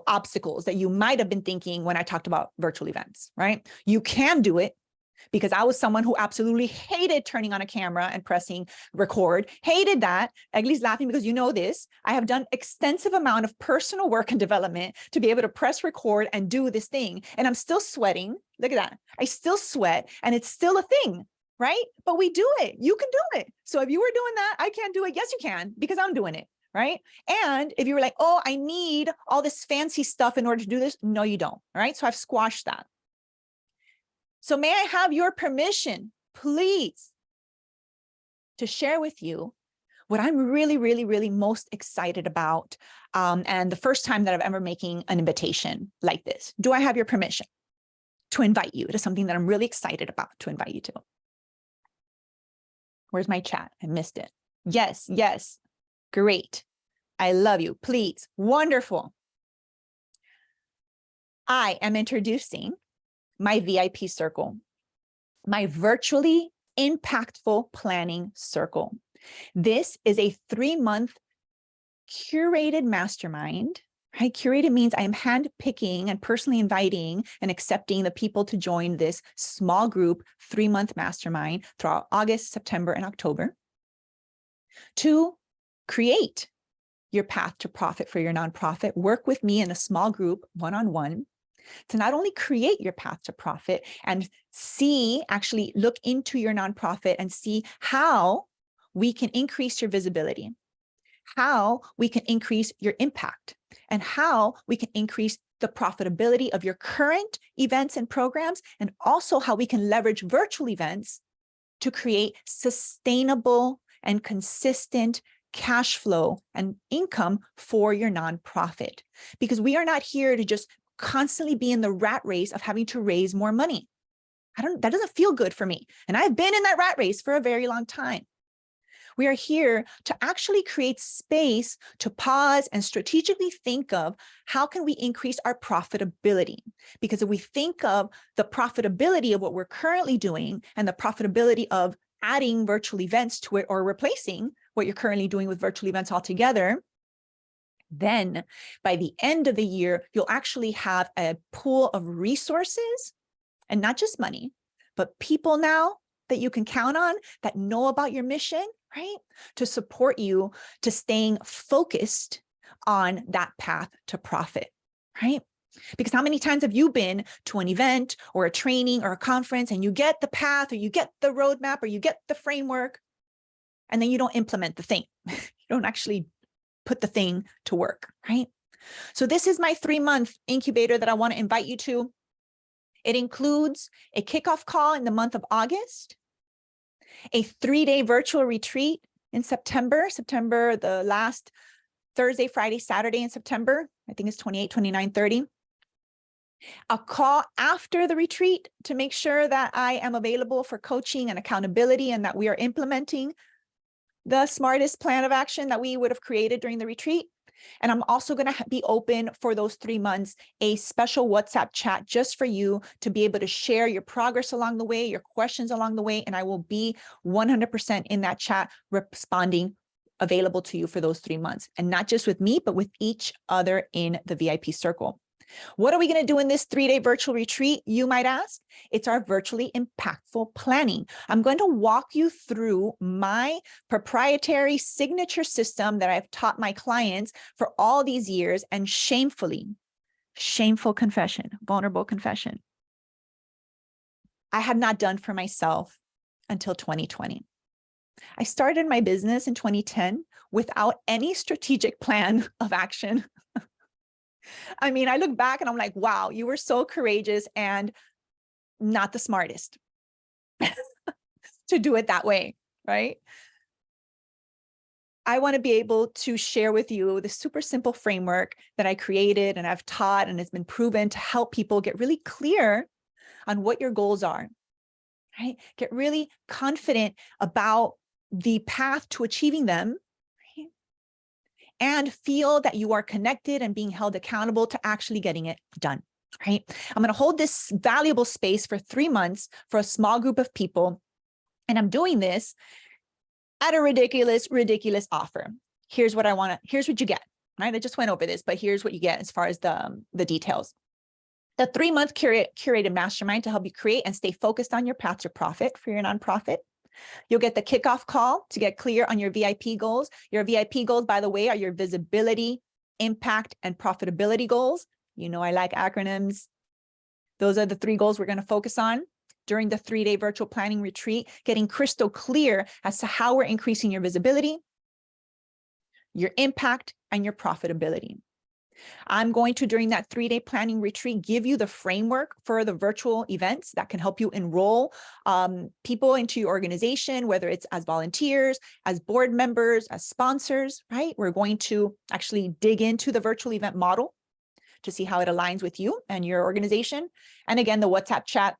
A: obstacles that you might have been thinking when I talked about virtual events, right? You can do it, because I was someone who absolutely hated turning on a camera and pressing record, hated that. Agley's laughing because you know this. I have done extensive amount of personal work and development to be able to press record and do this thing. And I'm still sweating. Look at that. I still sweat and it's still a thing, right? But we do it. You can do it. So if you were doing that, I can't do it. Yes, you can, because I'm doing it, right? And if you were like, oh, I need all this fancy stuff in order to do this. No, you don't. All right. So I've squashed that. So may I have your permission, please, to share with you what I'm really, really, really most excited about, and the first time that I've ever making an invitation like this. Do I have your permission to invite you to something that I'm really excited about to invite you to? Where's my chat? I missed it. Yes, yes. Great. I love you. Please. Wonderful. I am introducing my VIP circle, my virtually impactful planning circle. This is a 3-month curated mastermind, right? Curated means I am handpicking and personally inviting and accepting the people to join this small group 3-month mastermind throughout August, September, and October to create your path to profit for your nonprofit. Work with me in a small group, one-on-one, to not only create your path to profit and actually look into your nonprofit and see how we can increase your visibility, how we can increase your impact, and how we can increase the profitability of your current events and programs, and also how we can leverage virtual events to create sustainable and consistent cash flow and income for your nonprofit. Because we are not here to just constantly be in the rat race of having to raise more money. That doesn't feel good for me. And I've been in that rat race for a very long time. We are here to actually create space to pause and strategically think of how can we increase our profitability? Because if we think of the profitability of what we're currently doing and the profitability of adding virtual events to it or replacing what you're currently doing with virtual events altogether, then by the end of the year, you'll actually have a pool of resources and not just money, but people now that you can count on that know about your mission, right? To support you to staying focused on that path to profit, right? Because how many times have you been to an event or a training or a conference and you get the path or you get the roadmap or you get the framework and then you don't implement the thing. You don't actually put the thing to work, right? So this is my 3-month incubator that I want to invite you to. It includes a kickoff call in the month of August, a 3-day virtual retreat in September, the last Thursday, Friday, Saturday in September. I think it's 28, 29, 30. A call after the retreat to make sure that I am available for coaching and accountability and that we are implementing the smartest plan of action that we would have created during the retreat. And I'm also going to be open for those 3 months, a special WhatsApp chat just for you to be able to share your progress along the way, your questions along the way. And I will be 100% in that chat responding, available to you for those 3 months. And not just with me, but with each other in the VIP circle. What are we going to do in this 3-day virtual retreat, you might ask? It's our virtually impactful planning. I'm going to walk you through my proprietary signature system that I've taught my clients for all these years, and shameful confession, vulnerable confession, I had not done for myself until 2020. I started my business in 2010 without any strategic plan of action. I mean, I look back and I'm like, wow, you were so courageous and not the smartest to do it that way, right? I want to be able to share with you the super simple framework that I created and I've taught and it's been proven to help people get really clear on what your goals are, right? Get really confident about the path to achieving them, and feel that you are connected and being held accountable to actually getting it done, right? I'm going to hold this valuable space for 3 months for a small group of people. And I'm doing this at a ridiculous offer. Here's what you get, right? I just went over this, but here's what you get as far as the details. The 3-month curated mastermind to help you create and stay focused on your path to profit for your nonprofit. You'll get the kickoff call to get clear on your VIP goals. Your VIP goals, by the way, are your visibility, impact, and profitability goals. You know, I like acronyms. Those are the 3 goals we're going to focus on during the 3-day virtual planning retreat, getting crystal clear as to how we're increasing your visibility, your impact, and your profitability. I'm going to, during that 3-day planning retreat, give you the framework for the virtual events that can help you enroll people into your organization, whether it's as volunteers, as board members, as sponsors, right? We're going to actually dig into the virtual event model to see how it aligns with you and your organization. And again, the WhatsApp chat,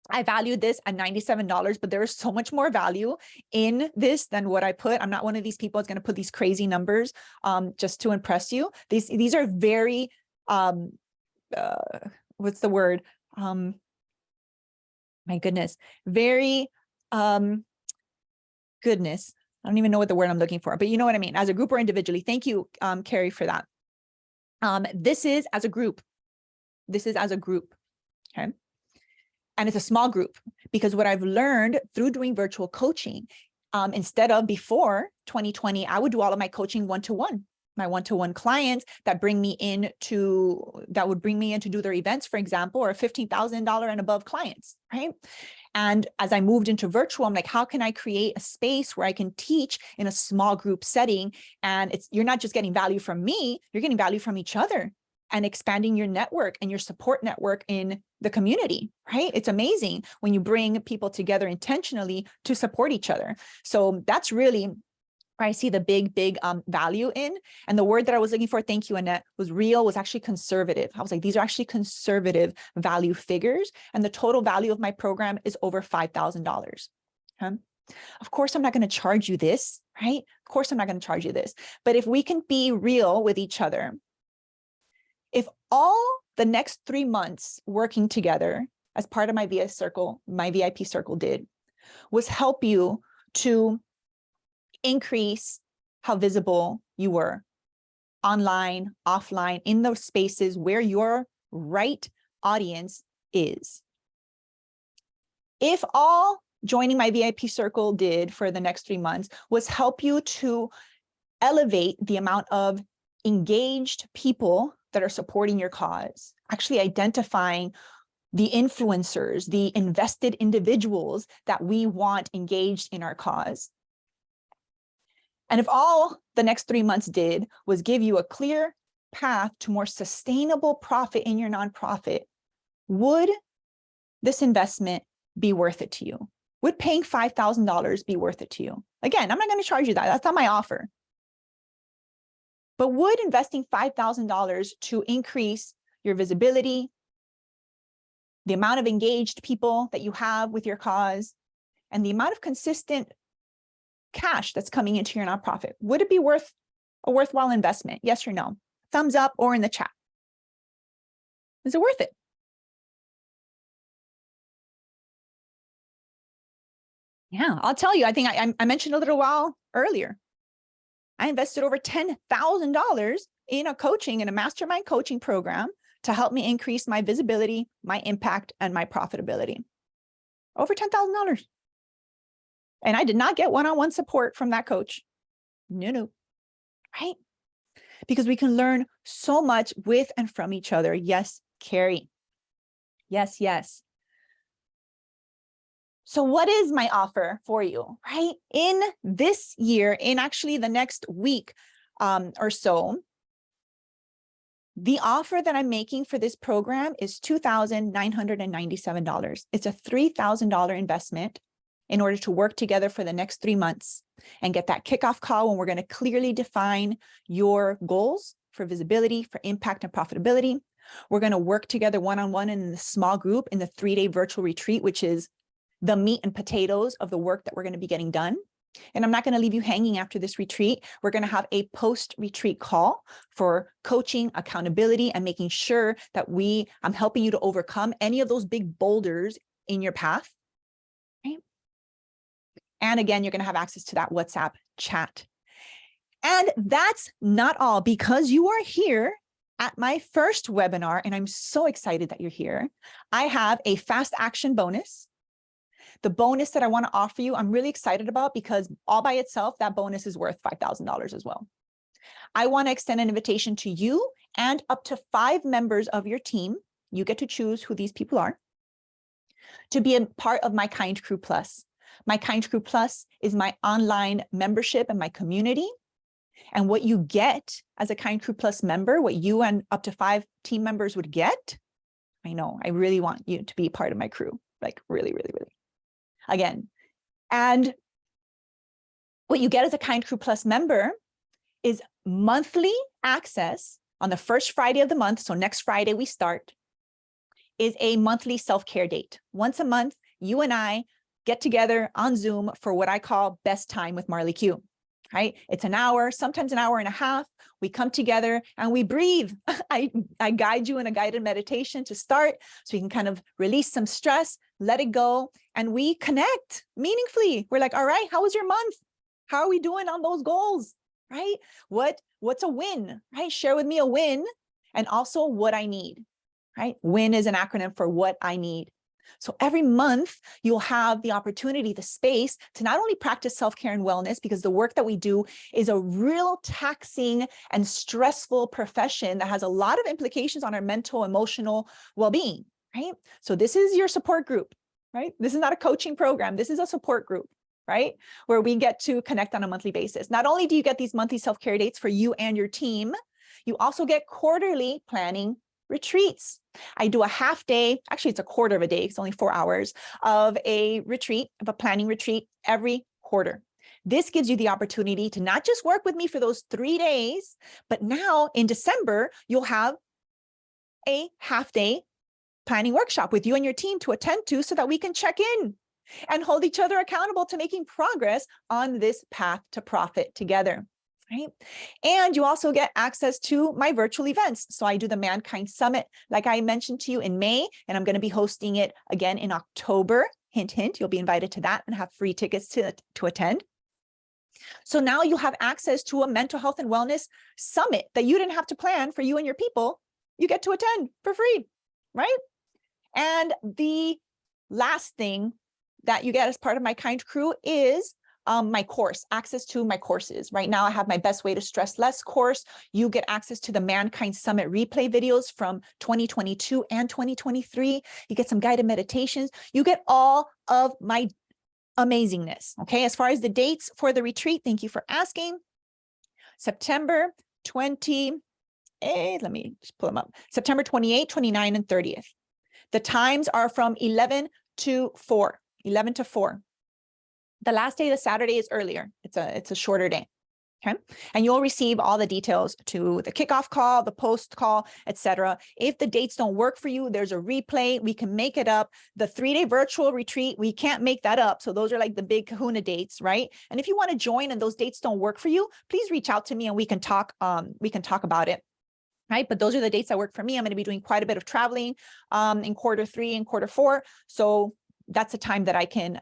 A: I valued this at $97, but there is so much more value in this than what I put. I'm not one of these people that's going to put these crazy numbers just to impress you. These are very, what's the word? My goodness, very, goodness. I don't even know what the word I'm looking for, but you know what I mean, as a group or individually. Thank you, Carrie, for that. This is as a group. This is as a group, okay? And it's a small group, because what I've learned through doing virtual coaching, instead of before 2020, I would do all of my coaching one-to-one, my one-to-one clients that would bring me in to do their events, for example, or $15,000 and above clients, right? And as I moved into virtual, I'm like, how can I create a space where I can teach in a small group setting? And you're not just getting value from me, you're getting value from each other and expanding your network and your support network in the community, right? It's amazing when you bring people together intentionally to support each other. So that's really where I see the big value in. And the word that I was looking for, thank you, Annette, was real, was actually conservative. I was like, these are actually conservative value figures. And the total value of my program is over $5,000. Okay? Of course, I'm not going to charge you this, right? Of course, I'm not going to charge you this. But if we can be real with each other, if all the next 3 months working together as part of my VIP circle did was help you to increase how visible you were online, offline, in those spaces where your right audience is. If all joining my VIP circle did for the next 3 months was help you to elevate the amount of engaged people that are supporting your cause, actually identifying the influencers, the invested individuals that we want engaged in our cause. And if all the next 3 months did was give you a clear path to more sustainable profit in your nonprofit, would this investment be worth it to you? Would paying $5,000 be worth it to you? Again, I'm not going to charge you that. That's not my offer. But would investing $5,000 to increase your visibility, the amount of engaged people that you have with your cause, and the amount of consistent cash that's coming into your nonprofit, would it be a worthwhile investment? Yes or no? Thumbs up or in the chat. Is it worth it? Yeah, I'll tell you, I think I mentioned a little while earlier, I invested over $10,000 in a mastermind coaching program to help me increase my visibility, my impact, and my profitability. Over $10,000. And I did not get one-on-one support from that coach. No, right? Because we can learn so much with and from each other. Yes, Carrie. Yes, yes. So what is my offer for you, right? In this year, in actually the next week or so, the offer that I'm making for this program is $2,997. It's a $3,000 investment in order to work together for the next 3 months and get that kickoff call when we're going to clearly define your goals for visibility, for impact, and profitability. We're going to work together one-on-one in the small group in the 3-day virtual retreat, which is the meat and potatoes of the work that we're going to be getting done. And I'm not going to leave you hanging after this retreat. We're going to have a post-retreat call for coaching, accountability, and making sure that I'm helping you to overcome any of those big boulders in your path. Right? And again, you're going to have access to that WhatsApp chat. And that's not all. Because you are here at my first webinar, and I'm so excited that you're here, I have a fast action bonus. The bonus that I want to offer you, I'm really excited about because all by itself, that bonus is worth $5,000 as well. I want to extend an invitation to you and up to 5 members of your team. You get to choose who these people are to be a part of my Kind Crew Plus. My Kind Crew Plus is my online membership and my community. And what you get as a Kind Crew Plus member, what you and up to 5 team members would get, I know, I really want you to be part of my crew, like really, really, really. Again, and what you get as a Kind Crew Plus member is monthly access on the first Friday of the month. So next Friday we start, is a monthly self-care date. Once a month, you and I get together on Zoom for what I call best time with Marley Q, right? It's an hour, sometimes an hour and a half. We come together and we breathe. I guide you in a guided meditation to start so you can kind of release some stress, let it go, and we connect meaningfully. We're like, all right, how was your month? How are we doing on those goals, right? What's a win, right? Share with me a win and also what I need, right? WIN is an acronym for what I need. So every month you'll have the opportunity, the space to not only practice self-care and wellness, because the work that we do is a real taxing and stressful profession that has a lot of implications on our mental, emotional well-being, right? So this is your support group, right? This is not a coaching program. This is a support group, right? Where we get to connect on a monthly basis. Not only do you get these monthly self-care dates for you and your team, you also get quarterly planning retreats. I do a half day, actually it's a quarter of a day, it's only 4 hours of a retreat, of a planning retreat every quarter. This gives you the opportunity to not just work with me for those 3 days, but now in December, you'll have a half-day planning workshop with you and your team to attend to so that we can check in and hold each other accountable to making progress on this path to profit together. Right? And you also get access to my virtual events. So I do the Mankind Summit, like I mentioned to you in May, and I'm going to be hosting it again in October. Hint, hint, you'll be invited to that and have free tickets to attend. So now you have access to a mental health and wellness summit that you didn't have to plan for you and your people. You get to attend for free, right? And the last thing that you get as part of my Kind Crew is my course, access to my courses. Right now, I have my Best Way to Stress Less course. You get access to the Mankind Summit replay videos from 2022 and 2023. You get some guided meditations. You get all of my amazingness. Okay, as far as the dates for the retreat, thank you for asking. September 20, let me just pull them up. September 28, 29, and 30th. The times are from 11 to 4. The last day, the Saturday, is earlier. It's a shorter day. Okay. And you'll receive all the details to the kickoff call, the post call, etc. If the dates don't work for you, there's a replay. We can make it up. The 3-day virtual retreat, we can't make that up. So those are like the big kahuna dates, right? And if you want to join and those dates don't work for you, please reach out to me and we can talk about it. Right. But those are the dates that work for me. I'm going to be doing quite a bit of traveling in Q3 and Q4. So that's a time that I can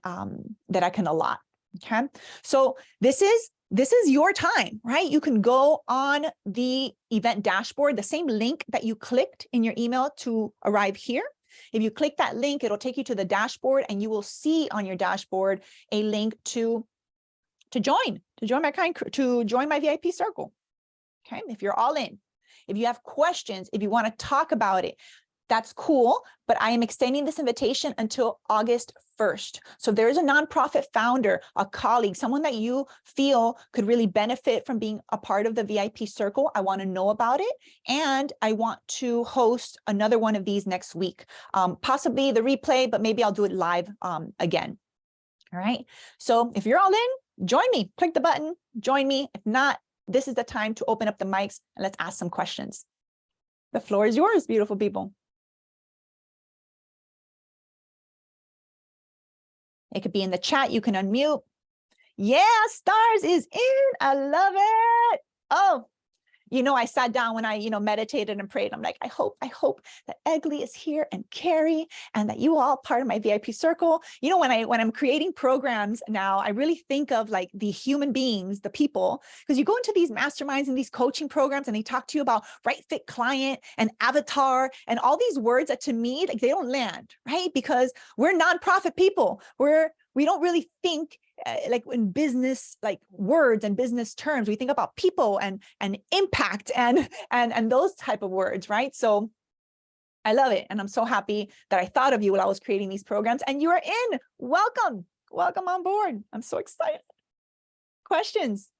A: allot. Okay. So this is your time, right? You can go on the event dashboard, the same link that you clicked in your email to arrive here. If you click that link, it'll take you to the dashboard and you will see on your dashboard a link to join my Kind Crew, to join my VIP circle. Okay. If you're all in, if you have questions, if you want to talk about it, that's cool, but I am extending this invitation until August 1st. So if there is a nonprofit founder, a colleague, someone that you feel could really benefit from being a part of the VIP circle, I want to know about it. And I want to host another one of these next week, possibly the replay, but maybe I'll do it live again. All right. So if you're all in, join me, click the button, join me. If not, this is the time to open up the mics and let's ask some questions. The floor is yours, beautiful people. It could be in the chat. You can unmute. Yeah, stars is in. I love it. Oh, I sat down when I, meditated and prayed. I'm like, I hope that Egli is here and Carrie and that you all part of my VIP circle. When I'm creating programs now, I really think of like the human beings, the people, because you go into these masterminds and these coaching programs and they talk to you about right fit client and avatar and all these words that to me, like they don't land, right? Because we're nonprofit people. We don't really think like in business, like words and business terms. We think about people and impact and those type of words, right? So I love it. And I'm so happy that I thought of you while I was creating these programs and you are in. Welcome on board. I'm so excited. Questions?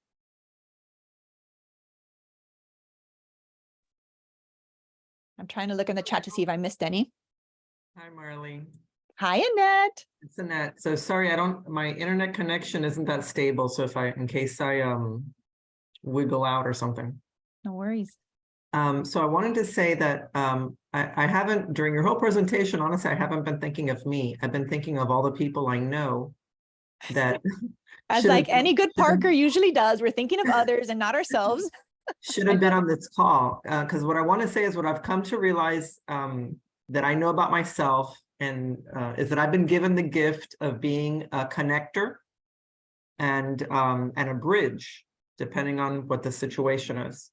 A: I'm trying to look in the chat to see if I missed any.
B: Hi, Marlene.
A: Hi, Annette.
B: It's Annette. So sorry, my internet connection isn't that stable. So in case I wiggle out or something.
A: No worries.
B: So I wanted to say that I haven't, during your whole presentation, honestly, I haven't been thinking of me. I've been thinking of all the people I know that
A: as like any good Parker usually does, we're thinking of others and not ourselves.
B: Should have been on this call. Because what I want to say is what I've come to realize that I know about myself and is that I've been given the gift of being a connector and a bridge, depending on what the situation is.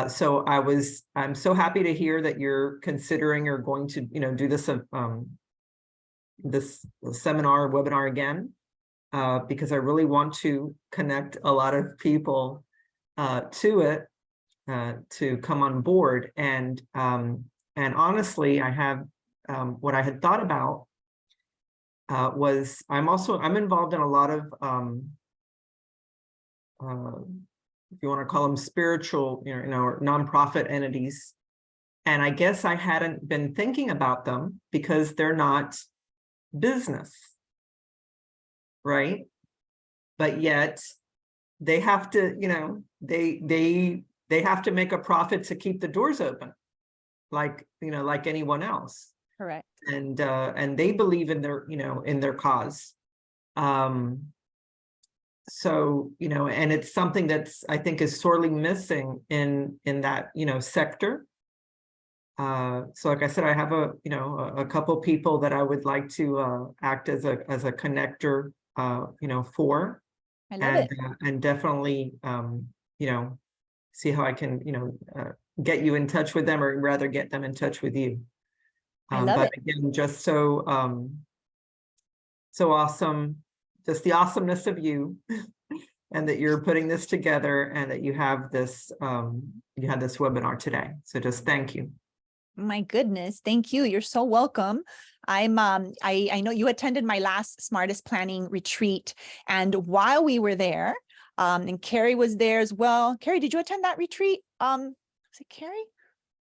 B: So I'm so happy to hear that you're considering or going to, do this this seminar, webinar again, because I really want to connect a lot of people to it, to come on board. And honestly, I have what I had thought about was I'm involved in a lot of if you want to call them spiritual, or nonprofit entities. And I guess I hadn't been thinking about them because they're not business, right? but yet they have to, they have to make a profit to keep the doors open, like, like anyone else.
A: Correct.
B: And they believe in their, in their cause. So, and it's something that's, I think, is sorely missing in that, sector. So like I said, I have a couple people that I would like to act as a connector, for.
A: I love it.
B: And definitely, see how I can, get you in touch with them, or rather get them in touch with you.
A: I love
B: But
A: it.
B: again, just so awesome, just the awesomeness of you, and that you're putting this together, and that you have this webinar today. So just thank you.
A: My goodness, thank you. You're so welcome. I know you attended my last Smartest Planning retreat, and while we were there, and Carrie was there as well. Carrie, did you attend that retreat? Was it Carrie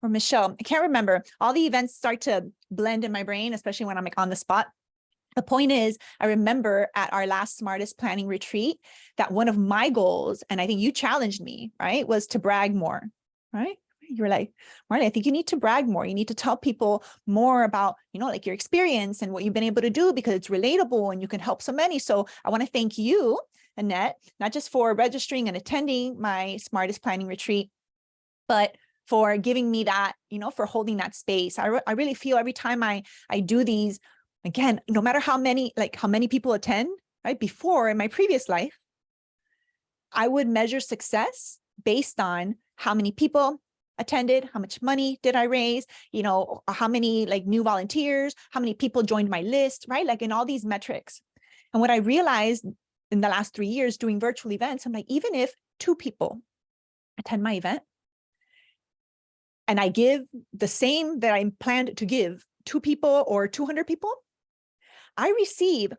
A: or Michelle? I can't remember. All the events start to blend in my brain, especially when I'm like on the spot. The point is, I remember at our last Smartest Planning retreat that one of my goals, and I think you challenged me, right, was to brag more, right? You were like, Marley, I think you need to brag more. You need to tell people more about, like your experience and what you've been able to do, because it's relatable and you can help so many. So I want to thank you, Annette, not just for registering and attending my Smartest Planning retreat, but for giving me that, for holding that space. I really feel every time I do these, again, no matter how many people attend, right? Before, in my previous life, I would measure success based on how many people attended, how much money did I raise, how many new volunteers, how many people joined my list, right? Like in all these metrics. And what I realized in the last 3 years doing virtual events, I'm like, even if 2 people attend my event and I give the same that I planned to give 2 people or 200 people, I receive,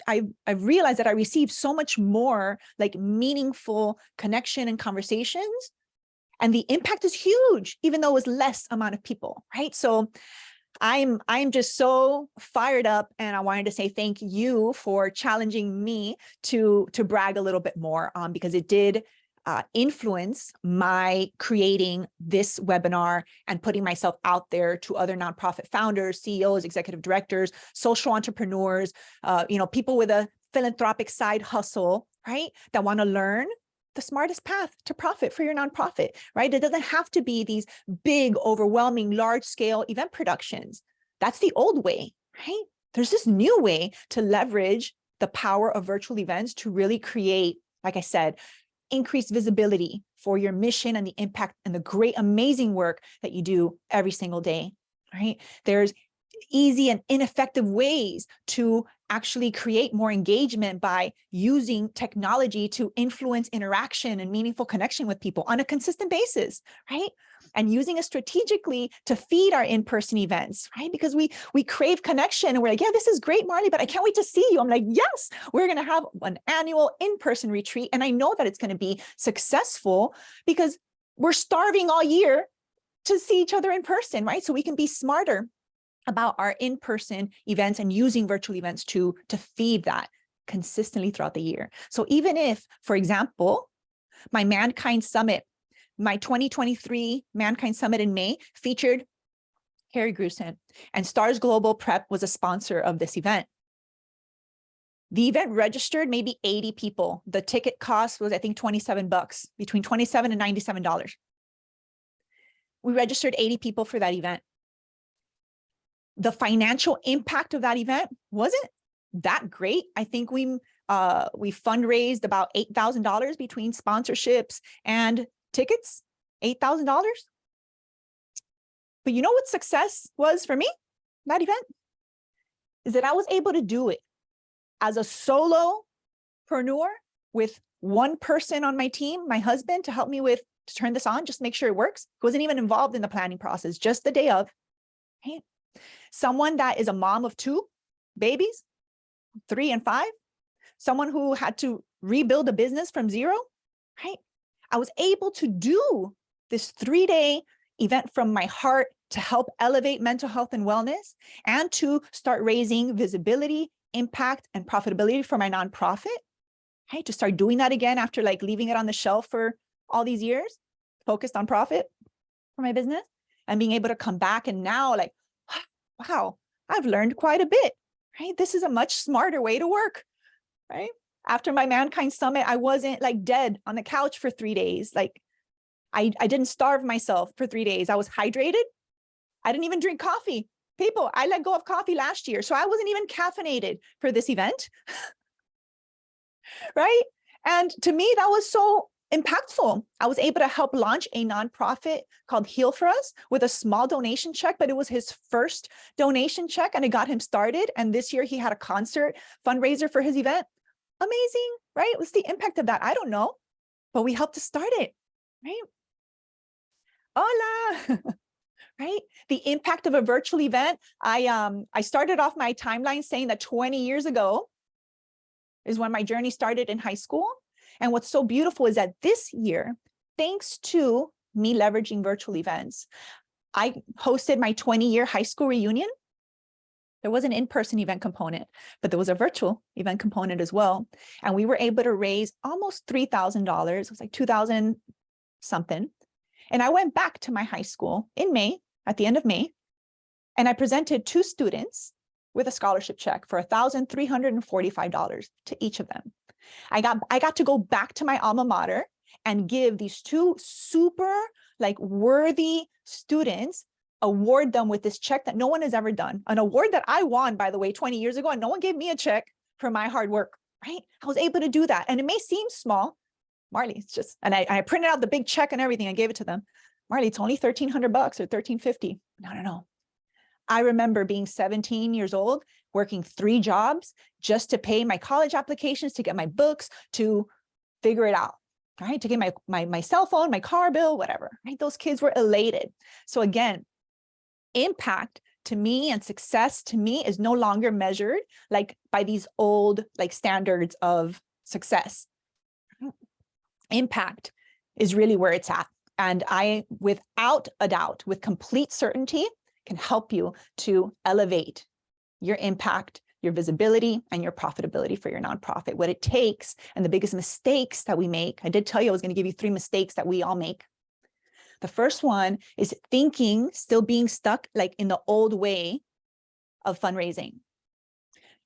A: I've realized that I receive so much more meaningful connection and conversations. And the impact is huge, even though it was less amount of people, right? So I'm just so fired up, and I wanted to say thank you for challenging me to brag a little bit more, because it did influence my creating this webinar and putting myself out there to other nonprofit founders, CEOs, executive directors, social entrepreneurs, people with a philanthropic side hustle, right? That want to learn the smartest path to profit for your nonprofit, right? It doesn't have to be these big, overwhelming, large-scale event productions. That's the old way, right? There's this new way to leverage the power of virtual events to really create, like I said, increased visibility for your mission and the impact and the great, amazing work that you do every single day, right? There's easy and ineffective ways to actually create more engagement by using technology to influence interaction and meaningful connection with people on a consistent basis, right? And using it strategically to feed our in-person events, right? Because we crave connection and we're like, yeah, this is great, Marley, but I can't wait to see you. I'm like, yes, we're going to have an annual in-person retreat. And I know that it's going to be successful because we're starving all year to see each other in person, right? So we can be smarter about our in-person events and using virtual events to feed that consistently throughout the year. So even if, for example, my Mankind Summit, my 2023 Mankind Summit in May featured Carrie Grusin, and Stars Global Prep was a sponsor of this event. The event registered maybe 80 people. The ticket cost was, I think, $27, between $27 and $97. We registered 80 people for that event. The financial impact of that event wasn't that great. I think we fundraised about $8,000 between sponsorships and tickets, $8,000. But you know what success was for me, that event? Is that I was able to do it as a solopreneur with one person on my team, my husband, to help me to turn this on, just make sure it works. He wasn't even involved in the planning process, just the day of. Right? Someone that is a mom of 2 babies, 3 and 5, someone who had to rebuild a business from zero, right? I was able to do this 3-day event from my heart to help elevate mental health and wellness and to start raising visibility, impact, and profitability for my nonprofit. right? To start doing that again after like leaving it on the shelf for all these years, focused on profit for my business, and being able to come back and now like, wow, I've learned quite a bit, right? This is a much smarter way to work, right? After my Mankind Summit, I wasn't like dead on the couch for 3 days. Like I didn't starve myself for 3 days. I was hydrated. I didn't even drink coffee. People, I let go of coffee last year. So I wasn't even caffeinated for this event, right? And to me, that was so impactful. I was able to help launch a nonprofit called Heal For Us with a small donation check, but it was his first donation check and it got him started. And this year he had a concert fundraiser for his event. Amazing, right? What's the impact of that? I don't know, but we helped to start it, right? Hola, right? The impact of a virtual event. I started off my timeline saying that 20 years ago is when my journey started in high school. And what's so beautiful is that this year, thanks to me leveraging virtual events, I hosted my 20-year high school reunion. There was an in-person event component, but there was a virtual event component as well. And we were able to raise almost $3,000. It was like 2,000 something. And I went back to my high school in May, at the end of May, and I presented 2 students with a scholarship check for $1,345 to each of them. I got to go back to my alma mater and give these 2 super like worthy students, award them with this check that no one has ever done. An award that I won, by the way, 20 years ago, and no one gave me a check for my hard work, right? I was able to do that. And it may seem small, Marley, it's just, and I printed out the big check and everything. I gave it to them. Marley, it's only $1,300 or $1,350. No. I remember being 17 years old, working 3 jobs just to pay my college applications, to get my books, to figure it out, right? To get my cell phone, my car bill, whatever, right? Those kids were elated. So again, impact to me and success to me is no longer measured like by these old like standards of success. Impact is really where it's at. And I, without a doubt, with complete certainty, can help you to elevate your impact, your visibility, and your profitability for your nonprofit. What it takes, and the biggest mistakes that we make, I did tell you I was going to give you 3 mistakes that we all make. The first one is thinking, still being stuck like in the old way of fundraising.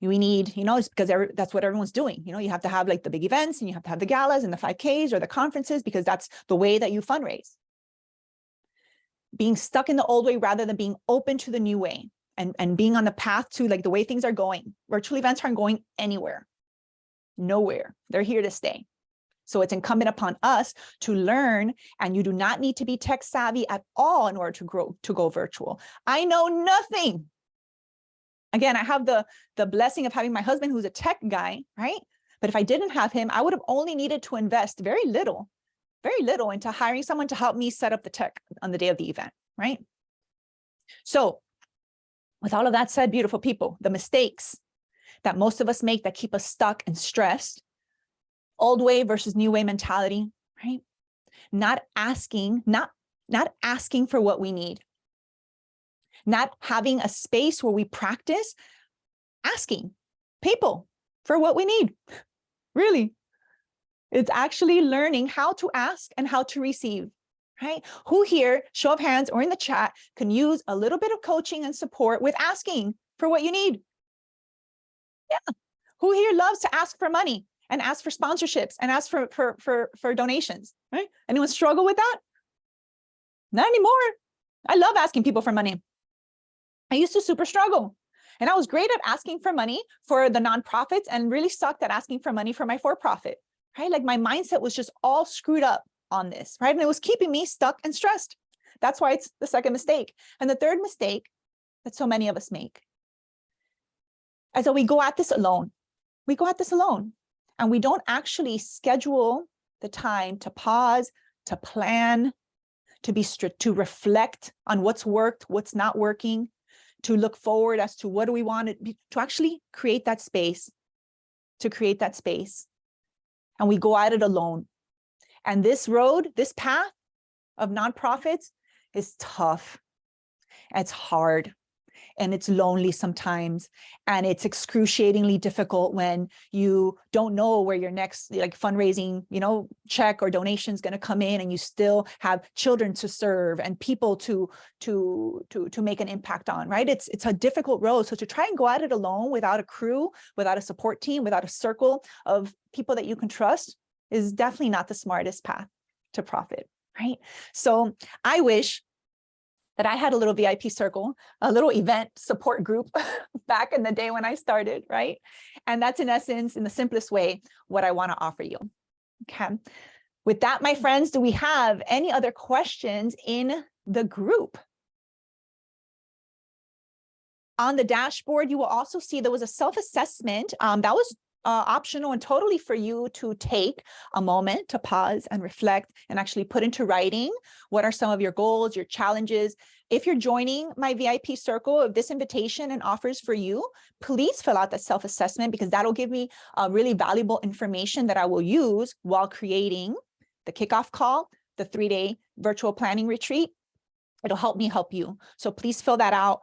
A: We need, it's because that's what everyone's doing. You have to have like the big events and you have to have the galas and the 5Ks or the conferences because that's the way that you fundraise. Being stuck in the old way rather than being open to the new way and being on the path to like the way things are going. Virtual events aren't going anywhere, nowhere. They're here to stay. So it's incumbent upon us to learn, and you do not need to be tech savvy at all in order to go virtual. I know nothing. Again, I have the blessing of having my husband who's a tech guy, right? But if I didn't have him, I would have only needed to invest very little into hiring someone to help me set up the tech on the day of the event, right? So with all of that said, beautiful people, the mistakes that most of us make that keep us stuck and stressed, old way versus new way mentality, right? Not asking for what we need. Not having a space where we practice asking people for what we need. Really. It's actually learning how to ask and how to receive, right? Who here, show of hands or in the chat, can use a little bit of coaching and support with asking for what you need? Yeah. Who here loves to ask for money and ask for sponsorships and ask for donations, right? Anyone struggle with that? Not anymore. I love asking people for money. I used to super struggle. And I was great at asking for money for the nonprofits and really sucked at asking for money for my for-profit, right? Like my mindset was just all screwed up on this, right? And it was keeping me stuck and stressed. That's why it's the second mistake. And the third mistake that so many of us make is that we go at this alone. We go at this alone and we don't actually schedule the time to pause, to plan, to reflect on what's worked, what's not working, to look forward as to what do we want to actually create that space, And we go at it alone. And this road, this path of nonprofits is tough. It's hard. and it's lonely sometimes, and it's excruciatingly difficult when you don't know where your next like fundraising, check or donation is going to come in, and you still have children to serve and people to make an impact on, right? It's a difficult road. So to try and go at it alone without a crew, without a support team, without a circle of people that you can trust is definitely not the smartest path to profit, right? So I wish that I had a little VIP circle, a little event support group back in the day when I started, right? And that's in essence, in the simplest way, what I want to offer you. Okay. With that, my friends, do we have any other questions in the group? On the dashboard, you will also see there was a self-assessment that was optional and totally for you to take a moment to pause and reflect and actually put into writing what are some of your goals, your challenges. If you're joining my VIP circle, if this invitation and offers for you, please fill out that self-assessment, because that'll give me really valuable information that I will use while creating the kickoff call, the 3-day virtual planning retreat. It'll help me help you. So please fill that out.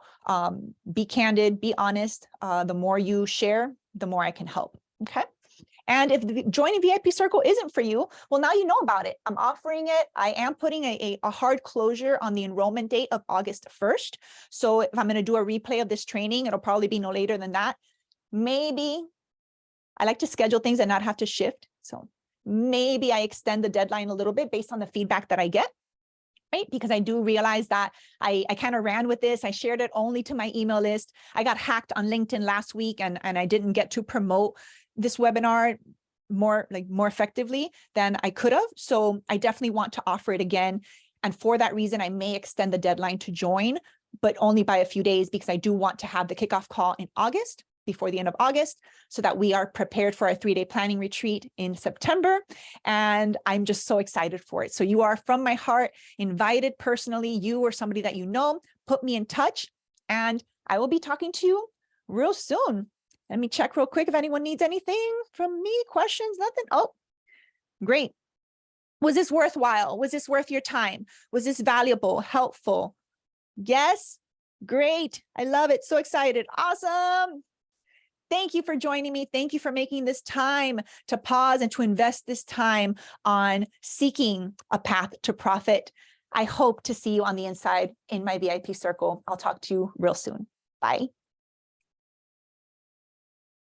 A: Be candid, be honest. The more you share, the more I can help. Okay. And if the joining VIP circle isn't for you, well, now you know about it. I'm offering it. I am putting a hard closure on the enrollment date of August 1st. So if I'm going to do a replay of this training, it'll probably be no later than that. Maybe I like to schedule things and not have to shift. So maybe I extend the deadline a little bit based on the feedback that I get. Right? Because I do realize that I kind of ran with this. I shared it only to my email list. I got hacked on LinkedIn last week, and I didn't get to promote this webinar more effectively than I could have. So I definitely want to offer it again. And for that reason, I may extend the deadline to join, but only by a few days, because I do want to have the kickoff call in August, before the end of August, so that we are prepared for our 3-day planning retreat in September. And I'm just so excited for it. So you are, from my heart, invited personally, you or somebody that you know, put me in touch, and I will be talking to you real soon. Let me check real quick if anyone needs anything from me, questions, nothing. Oh, great. Was this worthwhile? Was this worth your time? Was this valuable, helpful? Yes, great. I love it. So excited. Awesome. Thank you for joining me. Thank you for making this time to pause and to invest this time on seeking a path to profit. I hope to see you on the inside in my VIP circle. I'll talk to you real soon. Bye.